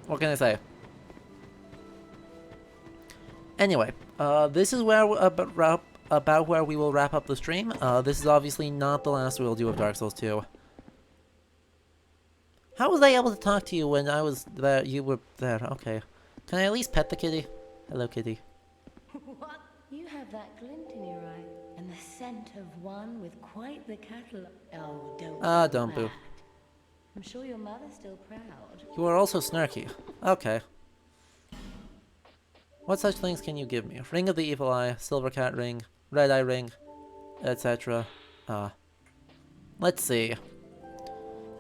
What can I say? Anyway, this is where about where we will wrap up the stream. This is obviously not the last we'll do of Dark Souls 2. How was I able to talk to you when I was there? You were there. Okay. Can I at least pet the kitty? Hello, kitty. What? You have that glint in your eye, and the scent of one with quite the catalogue. Oh, don't boo. I'm sure your mother's still proud. You are also snarky. Okay. What such things can you give me? Ring of the Evil Eye, Silver Cat Ring, Red Eye Ring, etc. Let's see.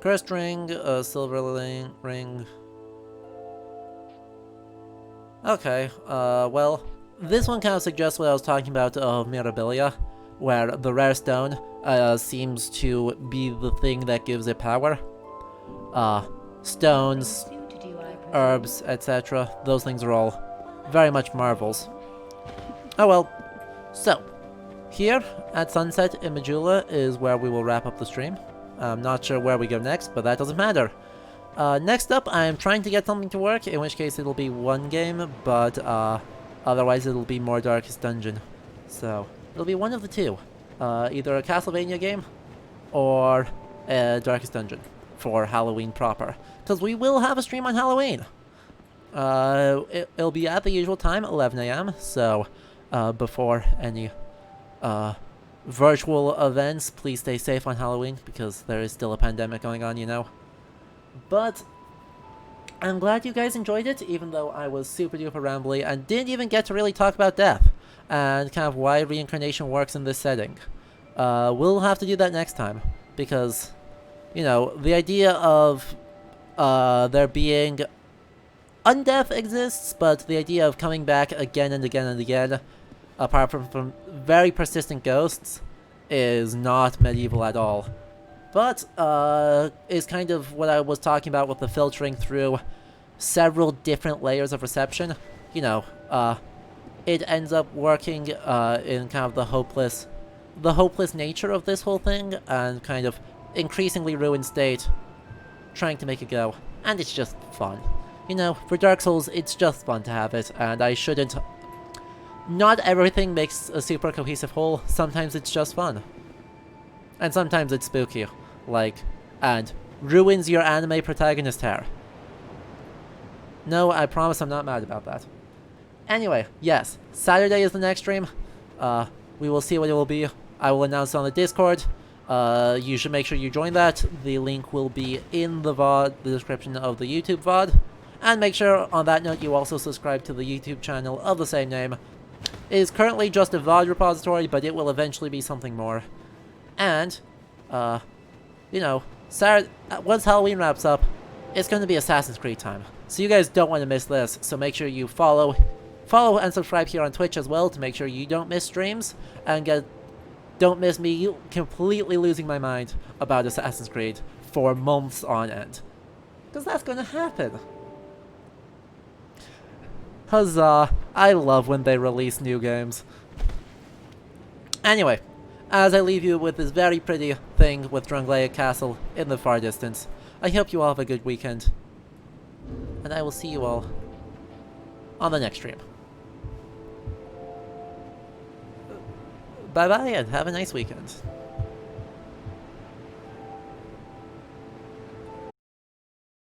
Cursed ring, silver ring. Okay, well, this one kind of suggests what I was talking about of Mirabilia, where the rare stone seems to be the thing that gives it power. Stones, herbs, etc. Those things are all very much marvels. Oh well. So, here at sunset in Majula is where we will wrap up the stream. I'm not sure where we go next, but that doesn't matter. Next up, I'm trying to get something to work, in which case it'll be one game, but otherwise it'll be more Darkest Dungeon. So, it'll be one of the two. Either a Castlevania game, or a Darkest Dungeon for Halloween proper. Because we will have a stream on Halloween! It'll be at the usual time, 11 AM, so before any virtual events, please stay safe on Halloween, because there is still a pandemic going on, you know. But I'm glad you guys enjoyed it, even though I was super duper rambly and didn't even get to really talk about death and kind of why reincarnation works in this setting. We'll have to do that next time, because, you know, the idea of there being undeath exists, but the idea of coming back again and again and again, apart from very persistent ghosts, is not medieval at all. But, is kind of what I was talking about with the filtering through several different layers of reception. You know, it ends up working in kind of the hopeless nature of this whole thing, and kind of increasingly ruined state, trying to make it go. And it's just fun. You know, for Dark Souls, it's just fun to have it, and I shouldn't... Not everything makes a super cohesive whole. Sometimes it's just fun. And sometimes it's spooky, like, and ruins your anime protagonist hair. No, I promise I'm not mad about that. Anyway, yes, Saturday is the next stream. We will see what it will be. I will announce it on the Discord. You should make sure you join that. The link will be in the VOD, the description of the YouTube VOD. And make sure, on that note, you also subscribe to the YouTube channel of the same name. It is currently just a VOD repository, but it will eventually be something more. And, you know, once Halloween wraps up, it's going to be Assassin's Creed time. So you guys don't want to miss this, so make sure you follow and subscribe here on Twitch as well to make sure you don't miss streams, and don't miss me completely losing my mind about Assassin's Creed for months on end. Because that's going to happen. Huzzah, I love when they release new games. Anyway, as I leave you with this very pretty thing with Drangleic Castle in the far distance, I hope you all have a good weekend. And I will see you all on the next stream. Bye bye and have a nice weekend.